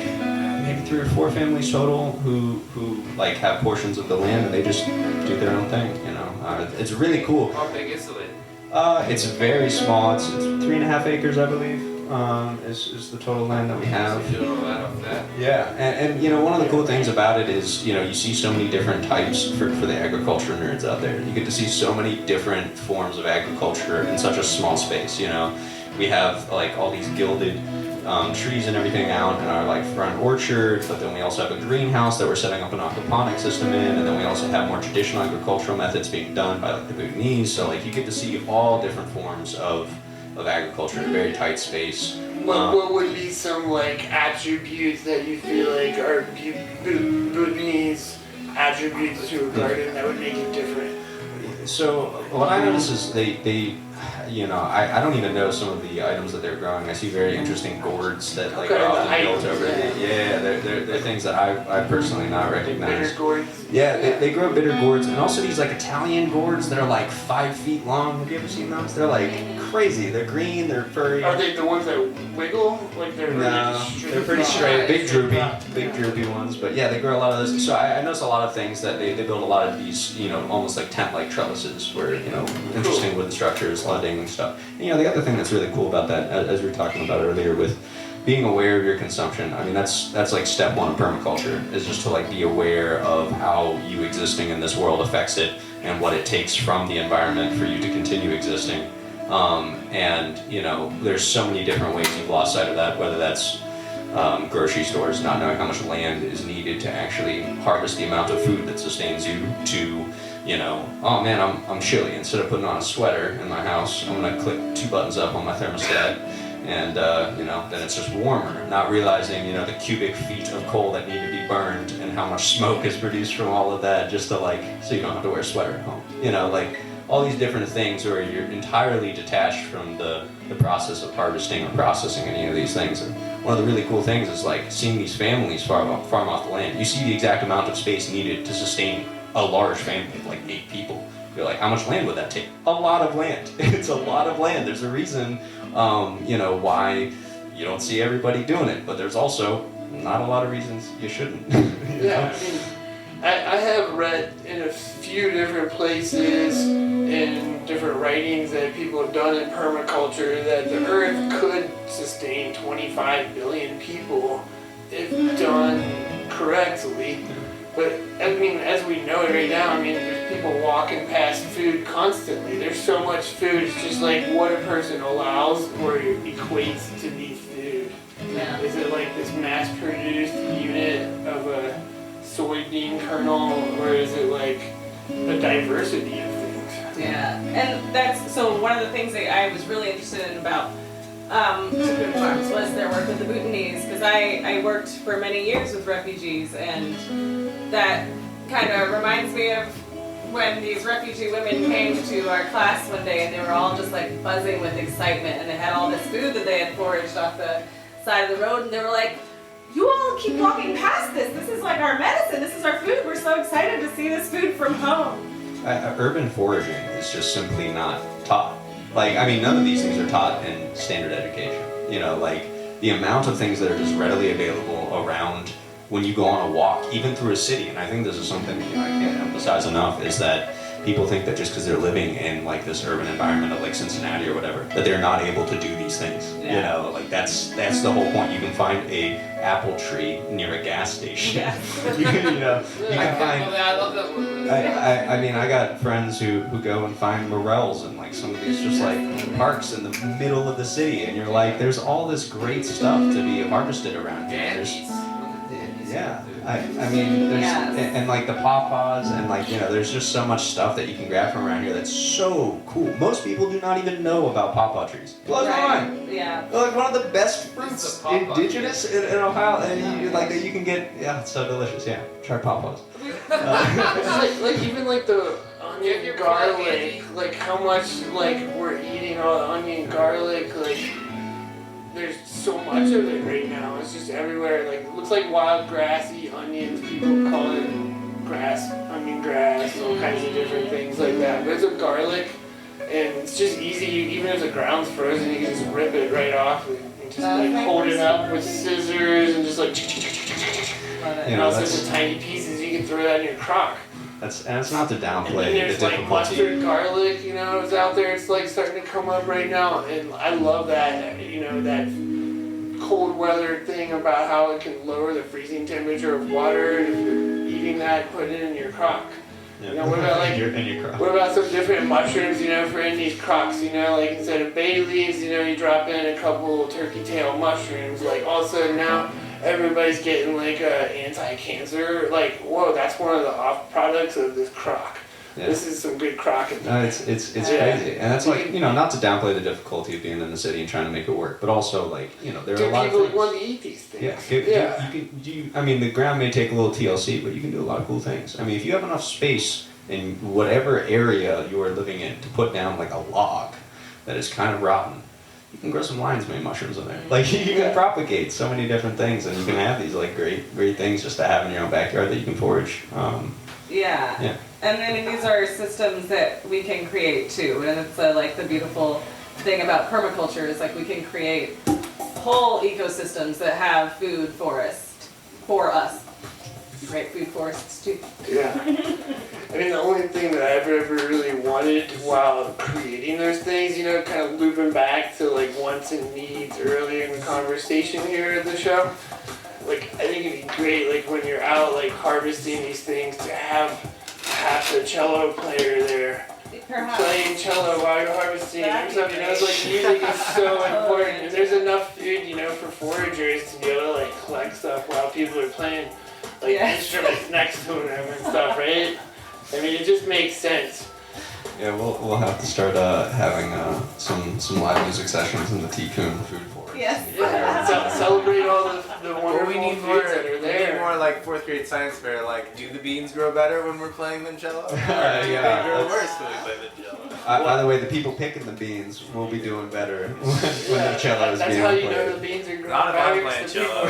L: maybe 3 or 4 families total who like have portions of the land and they just do their own thing. It's really cool.
D: How big is the land?
L: It's very small. It's 3.5 acres, I believe. Is the total land that we have.
D: So you're doing a lot of that.
L: Yeah, and one of the cool things about it is you see so many different types for the agriculture nerds out there. You get to see so many different forms of agriculture in such a small space. We have like all these gilded trees and everything out in our like front orchard, but then we also have a greenhouse that we're setting up an aquaponic system in, and then we also have more traditional agricultural methods being done by like the Bhutanese. So like you get to see all different forms of agriculture in a very tight space.
C: What would be some like attributes that you feel like are Bhutanese attributes to a garden that would make it different?
L: So what I notice is they I don't even know some of the items that they're growing. I see very interesting gourds that like are often built over. They're things that I personally not recognize.
C: Bitter gourds.
L: Yeah, they grow bitter gourds, and also these like Italian gourds that are like 5 feet long. Have you ever seen those? They're like crazy. They're green. They're furry.
C: Are they the ones that wiggle? Like they're
L: they're pretty straight. Big droopy ones. But yeah, they grow a lot of those. So I notice a lot of things that they build a lot of these almost like tent-like trellises where interesting wooden structures, a lot of dangling stuff. And, the other thing that's really cool about that, as we were talking about earlier with being aware of your consumption, I mean that's like step 1 of permaculture, is just to like be aware of how you existing in this world affects it and what it takes from the environment for you to continue existing. And there's so many different ways you've lost sight of that, whether that's grocery stores not knowing how much land is needed to actually harvest the amount of food that sustains you, to oh man, I'm chilly. Instead of putting on a sweater in my house, I'm gonna click 2 buttons up on my thermostat, and then it's just warmer. Not realizing the cubic feet of coal that need to be burned and how much smoke is produced from all of that, just to so you don't have to wear a sweater at home. All these different things where you're entirely detached from the process of harvesting or processing any of these things. And one of the really cool things is like seeing these families farm off the land. You see the exact amount of space needed to sustain a large family of like 8 people. You're like, how much land would that take? A lot of land. It's a lot of land. There's a reason, why you don't see everybody doing it, but there's also not a lot of reasons you shouldn't.
C: Yeah, I mean, I have read in a few different places, in different writings that people have done in permaculture, that the earth could sustain 25 billion people if done correctly. But I mean, as we know it right now, I mean, there's people walking past food constantly. There's so much food, it's just like what a person allows or equates to be food.
F: Yeah.
C: Is it like this mass-produced unit of a soybean kernel, or is it like a diversity of things?
F: Yeah, and that's so one of the things that I was really interested in about Tikkun Farms was their work with the Bhutanese, because I worked for many years with refugees, and that kind of reminds me of when these refugee women came to our class one day, and they were all just like buzzing with excitement, and they had all this food that they had foraged off the side of the road, and they were like, you all keep walking past this. This is like our medicine. This is our food. We're so excited to see this food from home.
L: Urban foraging is just simply not taught. None of these things are taught in standard education. The amount of things that are just readily available around when you go on a walk, even through a city. And I think this is something I can't emphasize enough, is that people think that just because they're living in like this urban environment of like Cincinnati or whatever, that they're not able to do these things.
F: Yeah.
L: That's the whole point. You can find a apple tree near a gas station.
F: Yeah.
L: you can find. I got friends who go and find morels and like some of these just like parks in the middle of the city, and you're like, there's all this great stuff to be harvested around here. Yeah, I mean, there's, and like the pawpaws and like, you know, there's just so much stuff that you can grab from around here that's so cool. Most people do not even know about pawpaw trees. Blows my mind.
F: Yeah.
L: They're like one of the best fruits indigenous in Ohio, and you, like that you can get. Yeah, it's so delicious. Yeah, try pawpaws.
C: like even like the onion garlic, like how much like we're eating all the onion garlic, like there's so much of it right now. It's just everywhere. Like it looks like wild grassy onions. People call it grass, onion grass, all kinds of different things like that. But it's a garlic, and it's just easy. Even if the ground's frozen, you can just rip it right off and just like hold it up with scissors and just like. And also the tiny pieces you can throw that in your crock.
L: And it's not to downplay
C: and there's
L: the
C: like
L: difficulty.
C: mustard garlic, you know, it's out there. It's like starting to come up right now, and I love that. You know, that cold weather thing about how it can lower the freezing temperature of water. And if you're eating that, put it in your crock.
L: Yeah.
C: You know, what about like
L: in your crock.
C: what about some different mushrooms? You know, for in these crocks, you know, like instead of bay leaves, you know, you drop in a couple turkey tail mushrooms. Like all of a sudden now. Everybody's getting like anti-cancer. Like, whoa, that's one of the off products of this crock. Yeah. This is some good crocking.
L: No, it's crazy, and that's like, you know, not to downplay the difficulty of being in the city and trying to make it work, but also like, you know, there are a lot of things.
C: People want to eat these things.
L: Yeah, I mean, the ground may take a little TLC, but you can do a lot of cool things. I mean, if you have enough space in whatever area you are living in to put down like a log that is kind of rotten. You can grow some lion's mane mushrooms in there. Like you can propagate so many different things, and you can have these like great things just to have in your own backyard that you can forage.
F: Yeah. And then these are systems that we can create too, and it's like the beautiful thing about permaculture is like we can create whole ecosystems that have food for us. Great food forests too.
C: Yeah. I mean, the only thing that I've ever really wanted while creating those things, you know, kind of looping back to like wants and needs earlier in the conversation here at the show, like I think it'd be great, like when you're out like harvesting these things, to have the cello player there. Playing cello while you're harvesting or something. You know, it's like music is so important, and there's enough food, you know, for foragers to be able to like collect stuff while people are playing like instruments next to them and stuff, right? I mean, it just makes sense.
L: Yeah, we'll have to start having some live music sessions in the Tikkun food forest.
F: Yes.
C: Yeah, celebrate all the wonderful foods that are there.
J: We need more like 4th grade science fair. Like, do the beans grow better when we're playing the cello? Or do
L: Yeah,
J: they grow worse when we play the cello?
L: By the way, the people picking the beans will be doing better when the cello is being played.
C: That's how you know the beans are growing
J: Not if
C: better.
J: I'm playing cello.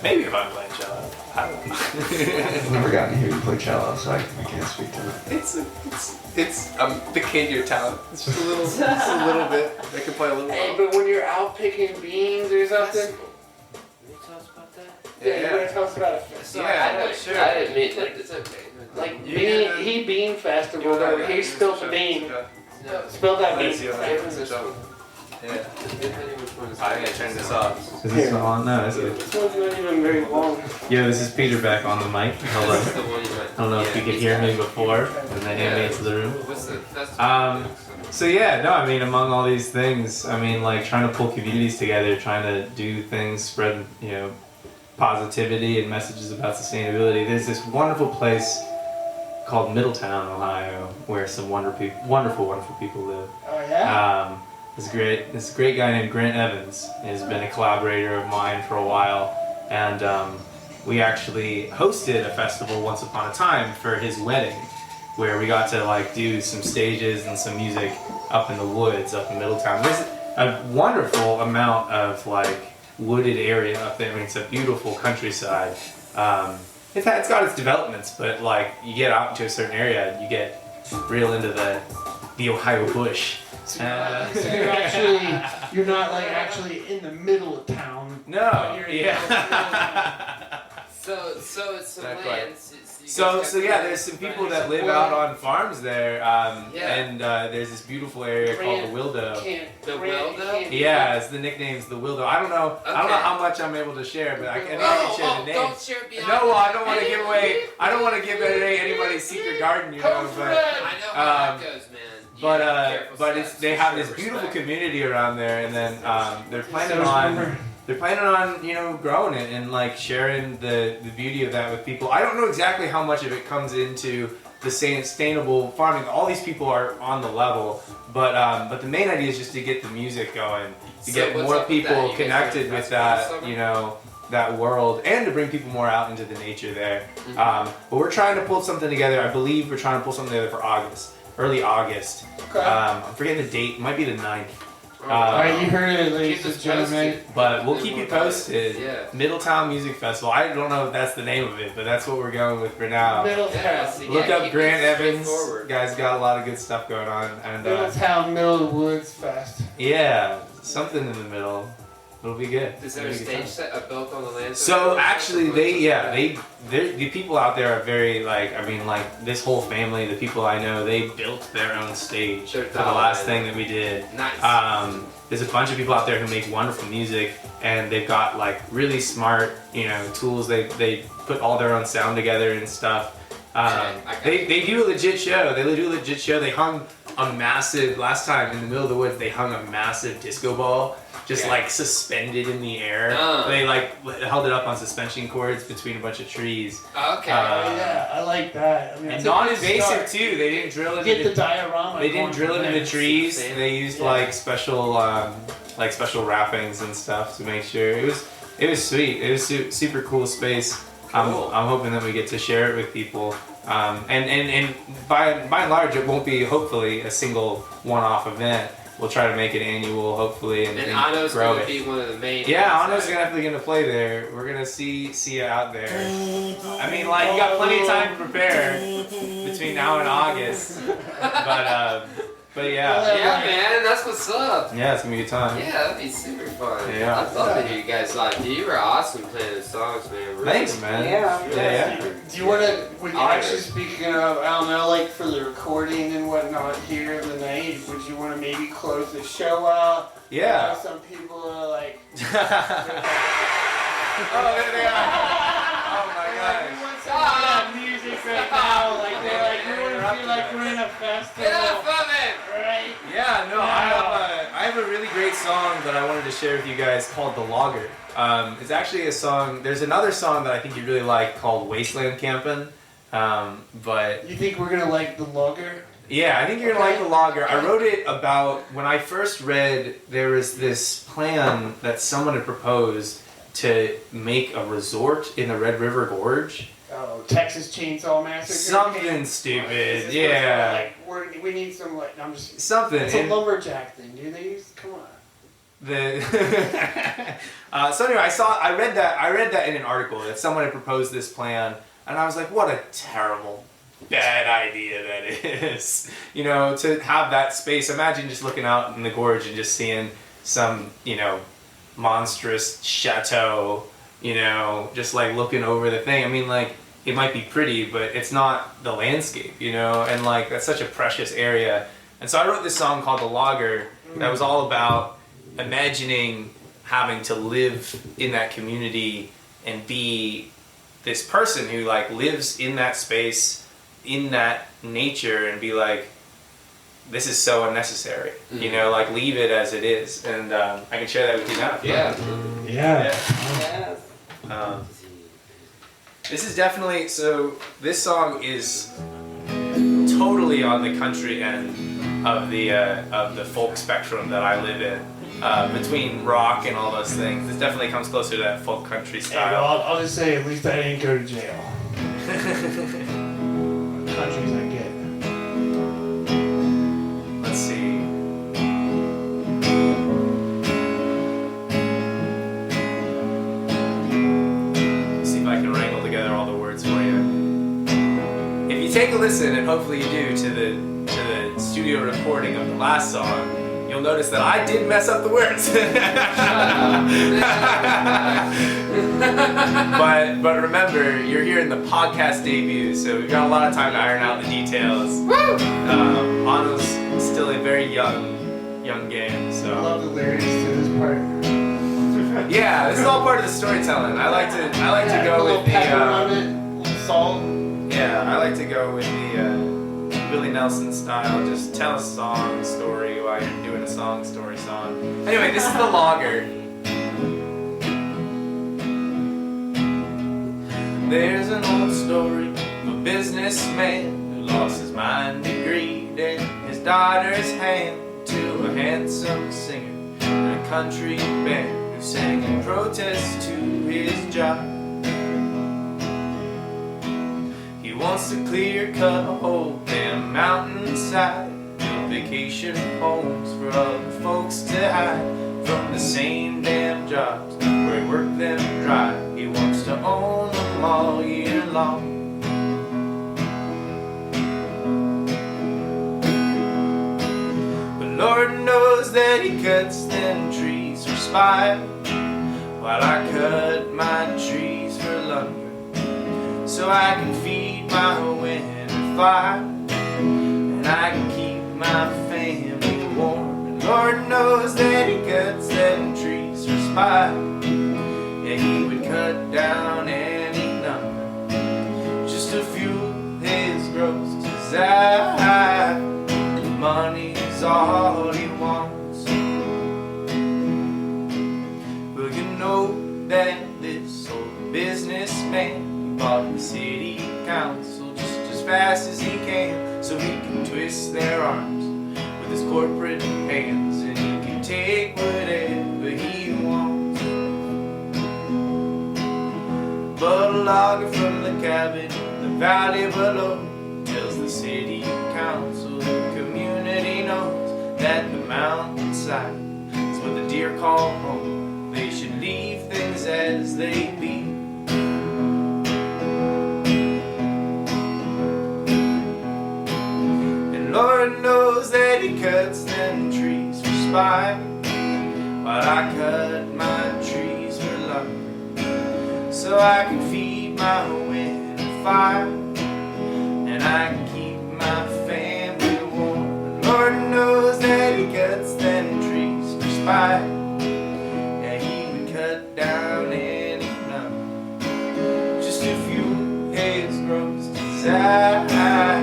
J: Maybe if I'm playing cello. I don't know.
L: I've never gotten to hear you play cello, so I can't speak to it.
J: It's the kid your talent. It's just a little bit. I can play a little.
C: Hey, but when you're out picking beans or something. Can you tell us about that? Yeah, you want to tell us about it?
D: Sure. I admit, like, it's okay.
C: Like bean festival. He spilled the bean. Spill that bean.
J: Yeah. I gotta turn this off.
K: Is this on? No, is it?
C: This one's not even very long.
K: Yo, this is Peter back on the mic. Hello. I don't know if you could hear me before, and then hand me into the room. So yeah, no, I mean, among all these things, I mean, like trying to pull communities together, trying to do things, spread, you know, positivity and messages about sustainability. There's this wonderful place called Middletown, Ohio, where some wonderful people live.
C: Oh yeah.
K: This great guy named Grant Evans has been a collaborator of mine for a while, and we actually hosted a festival once upon a time for his wedding, where we got to like do some stages and some music up in the woods up in Middletown. There's a wonderful amount of like wooded area up there. I mean, it's a beautiful countryside. It's got its developments, but like you get out into a certain area, you get real into the Ohio bush.
C: So you're not like actually in the middle of town.
K: No.
D: So it's some land.
K: So yeah, there's some people that live out on farms there, and there's this beautiful area called the Wildo.
D: The Wildo?
K: Yeah, it's the nickname's the Wildo. I don't know how much I'm able to share, but I can share the name.
D: Don't share beyond.
K: No, well, I don't want to give away. I don't want to give away anybody's secret garden, you know. But
D: I know how that goes, man.
K: But they have this beautiful community around there, and then they're planning they're planning on, you know, growing it and like sharing the beauty of that with people. I don't know exactly how much of it comes into the sustainable farming. All these people are on the level, but the main idea is just to get the music going, to get more people connected with that, you know, that world, and to bring people more out into the nature there. But we're trying to pull something together. I believe we're trying to pull something together for August, early August.
C: Okay.
K: I'm forgetting the date. It might be the 9th.
C: Alright, you heard it, ladies and gentlemen.
K: But we'll keep you posted.
D: Yeah.
K: Middletown Music Festival. I don't know if that's the name of it, but that's what we're going with for now.
C: Middletown.
K: Look up Grant Evans. Guy's got a lot of good stuff going on. And
C: Middletown, Middle of the Woods Fest.
K: yeah, something in the middle. It'll be good.
D: Is there a stage set built on the land?
K: So actually, the people out there are very like, I mean, like this whole family, the people I know, they built their own stage for the last thing that we did.
D: Nice.
K: There's a bunch of people out there who make wonderful music, and they've got like really smart, you know, tools. They put all their own sound together and stuff. They do a legit show. They hung a massive, last time in the middle of the woods, they hung a massive disco ball just like suspended in the air. They like held it up on suspension cords between a bunch of trees.
D: Okay.
C: Yeah, I like that. I mean,
K: And non-invasive too. They didn't drill it.
C: Get the diorama.
K: They didn't drill it in the trees. They used like special wrappings and stuff to make sure it was sweet. It was super cool space. Cool. I'm hoping that we get to share it with people. And by and large, it won't be hopefully a single one-off event. We'll try to make it annual, hopefully, and
D: Anno's
K: grow
D: going
K: it.
D: to be one of the main.
K: Yeah, Anno's definitely gonna play there. We're gonna see you out there. I mean, like, you got plenty of time to prepare between now and August. But yeah.
D: Yeah, man, that's what's up.
K: Yeah, it's gonna be a good time.
D: Yeah, that'd be super fun.
K: Yeah.
D: I'd love to hear you guys live. Dude, you were awesome playing the songs, man. Really.
K: Thanks, man.
F: Yeah.
C: Do you want to, when you're actually speaking of, I don't know, like for the recording and whatnot here of the night, would you want to maybe close the show out?
K: Yeah.
C: You know, some people are like,
K: Oh, there they are. Oh my gosh.
C: we want some of that music right now. Like, they're like, we want to feel like we're in a festival.
D: Get off of it!
C: Right?
K: Yeah, no, I have a really great song that I wanted to share with you guys called The Logger. It's actually a song, there's another song that I think you really like called Wasteland Campin'. But
C: you think we're going to like The Logger?
K: Yeah, I think you're going to like The Logger. I wrote it about, when I first read, there was this plan that someone had proposed to make a resort in the Red River Gorge.
C: Oh, Texas Chainsaw Massacre?
K: Something stupid, yeah.
C: Like, we need some, like, I'm just...
K: Something.
C: It's a lumberjack thing, do they use? Come on.
K: So anyway, I read that in an article that someone had proposed this plan, and I was like, what a terrible, bad idea that is. You know, to have that space. Imagine just looking out in the gorge and just seeing some, you know, monstrous chateau, you know, just like looking over the thing. I mean, like, it might be pretty, but it's not the landscape, you know, and like that's such a precious area. And so I wrote this song called The Logger that was all about imagining having to live in that community and be this person who like lives in that space, in that nature, and be like, this is so unnecessary, you know, like leave it as it is. And I can share that with you now.
F: Yes.
K: This is definitely, so this song is totally on the country end of the folk spectrum that I live in, between rock and all those things. This definitely comes closer to that folk country style.
C: Hey, well, I'll just say, at least I didn't go to jail. Countries I get.
K: Let's see. See if I can wrangle together all the words for you. If you take a listen, and hopefully you do, to the studio recording of the last song, you'll notice that I did mess up the words. But remember, you're here in the podcast debut, so we've got a lot of time to iron out the details. Anno's still a very young game, so.
C: I love the lyrics to this part.
K: Yeah, this is all part of the storytelling. I like to go with the
C: salt.
K: Yeah, I like to go with the Willie Nelson style. Just tell a song story while you're doing a song. Anyway, this is The Logger.
J: There's an old story of a businessman who lost his mind to greed and his daughter's hand to a handsome singer in a country band who sang in protest to his job. He wants to clear cut a whole damn mountainside, build vacation homes for other folks to hide from the same damn jobs where he worked them dry. He wants to own them all year long. But Lord knows that he cuts them trees for spite, while I cut my trees for lumber, so I can feed my winter fire, and I can keep my family warm. And Lord knows that he cuts them trees for spite. Yeah, he would cut down any number just to fuel his gross desire. Money's all he wants. Well, you know that this old businessman bought the city council just as fast as he can, so he can twist their arms with his corporate hands, and he can take whatever he wants. But a logger from the cabin in the valley below tells the city council the community knows that the mountainside is what the deer call home. They should leave things as they be. Lord knows that he cuts them trees for spite, while I cut my trees for lumber, so I can feed my winter fire, and I can keep my family warm. Lord knows that he cuts them trees for spite. Yeah, he would cut down any number just to fuel his gross desire.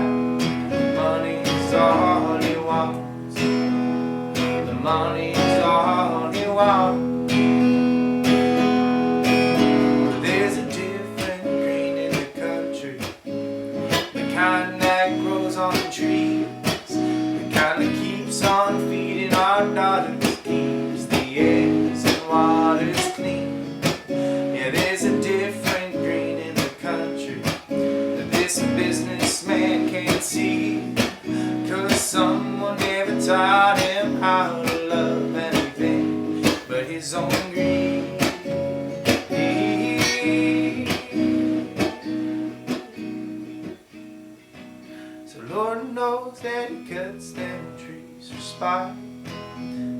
J: Money's all he wants. The money's all he wants. But there's a different green in the country, the kind that grows on trees, the kind that keeps on feeding our daughters, keeps the airs and waters clean. Yeah, there's a different green in the country that this businessman can't see, 'cause someone never taught him how to love anything but his own greed. So Lord knows that he cuts them trees for spite,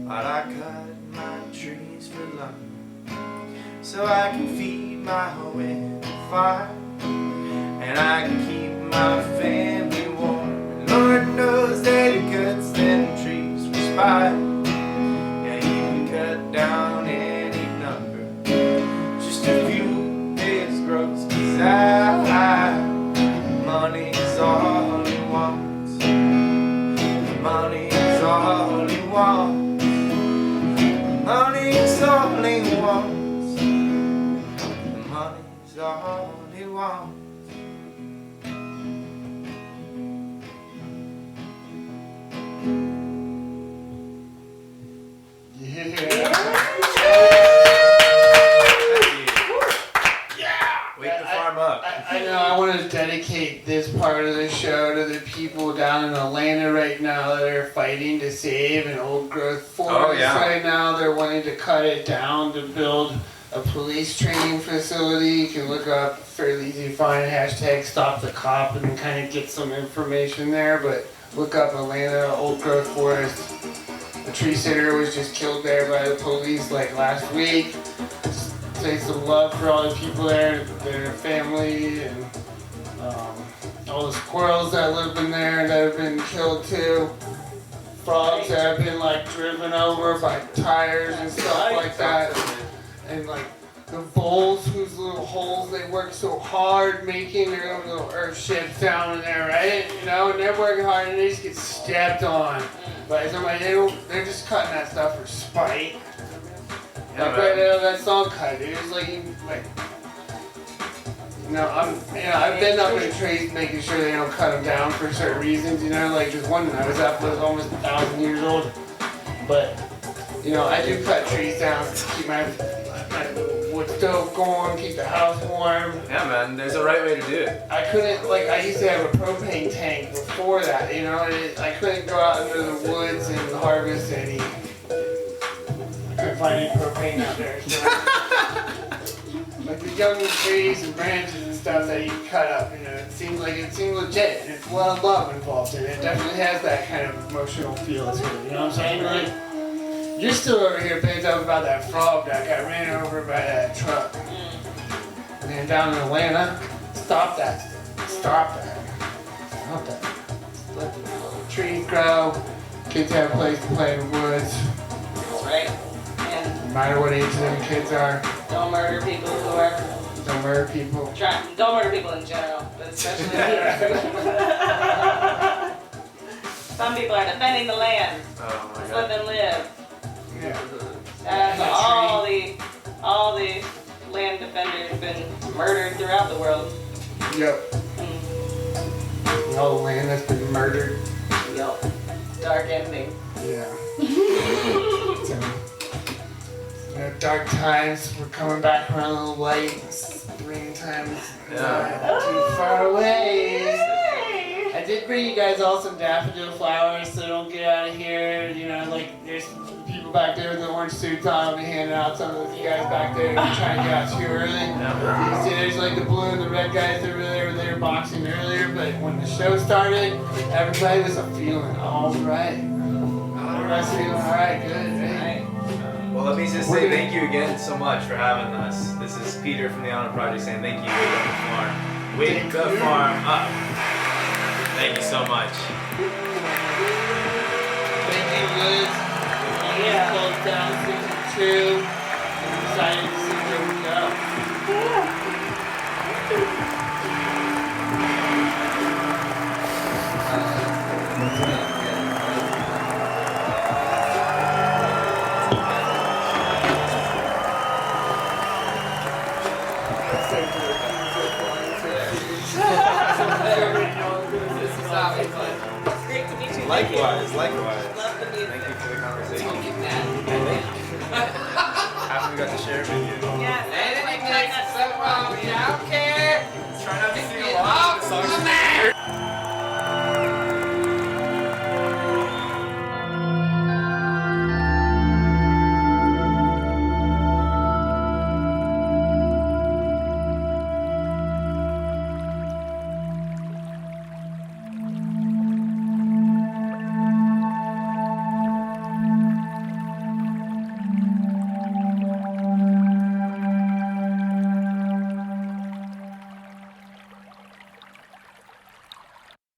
J: while I cut my trees for lumber, so I can feed my winter fire, and I can keep my family warm. Lord knows that he cuts them trees for spite. Yeah, he can cut down any number just to fuel his gross desire. Money's all he wants. The money's all he wants. The money's all he wants. The money's all he wants.
A: Wake the farm up. I know, I want to dedicate this part of the show to the people down in Atlanta right now that are fighting to save an old growth forest. Right now, they're wanting to cut it down to build a police training facility. You can look up, fairly easy to find, hashtag stop the cop, and kind of get some information there. But look up Atlanta old growth forest. A tree sitter was just killed there by the police like last week. Say some love for all the people there, their family, and all the squirrels that live in there that have been killed too. Frogs that have been like driven over by tires and stuff like that. And like the voles whose little holes they work so hard making their own little earth ships down in there, right? You know, and they're working hard and they just get stepped on by somebody. They're just cutting that stuff for spite. Like right now, that song cut, dude. It's like
C: I've been up in trees making sure they don't cut them down for certain reasons, like there's one that I was up was almost 1,000 years old. But, I do cut trees down to keep my wood stove going, keep the house warm.
J: Yeah, man, there's a right way to do it.
C: I couldn't, I used to have a propane tank before that, and I couldn't go out into the woods and harvest any. I couldn't find any propane out there. So like the young trees and branches and stuff that you cut up, it seems legit. And it's a lot of love involved in it. It definitely has that kind of emotional feel to it. You know what I'm saying? Like, you're still over here paying up about that frog that got ran over by that truck. Man, down in Atlanta, stop that. Let the trees grow. Kids have a place to play in the woods.
F: That's right. And
C: no matter what age them kids are.
F: Don't murder people who are.
C: Don't murder people.
F: Don't murder people in general, but especially. Some people are defending the land.
J: Oh my
F: Just
J: God.
F: let them live.
C: Yeah.
F: All the land defenders have been murdered throughout the world.
C: Yep. All the land that's been murdered.
F: Yup. Dark ending.
C: Yeah. Dark times. We're coming back around a little light. Springtime is not too far away. I did bring you guys all some daffodil flowers, so don't get out of here. There's people back there with the orange suits on. I'll be handing out some of you guys back there trying to get out too early. You see, there's the blue and the red guys over there. They were boxing earlier, but when the show started, everybody was feeling all right. Everybody's feeling all right, good, right?
J: Well, let me just say thank you again so much for having us. This is Peter from the Anno Project saying thank you. Wake up the farm. Wake the farm up. Thank you so much.
C: Thank you, Liz. Close down season 2. I'm excited to see where we go.
F: Great to meet you.
J: Likewise.
F: Love the music.
J: Thank you for the conversation.
F: Don't get mad.
J: Happy we got to share it with you.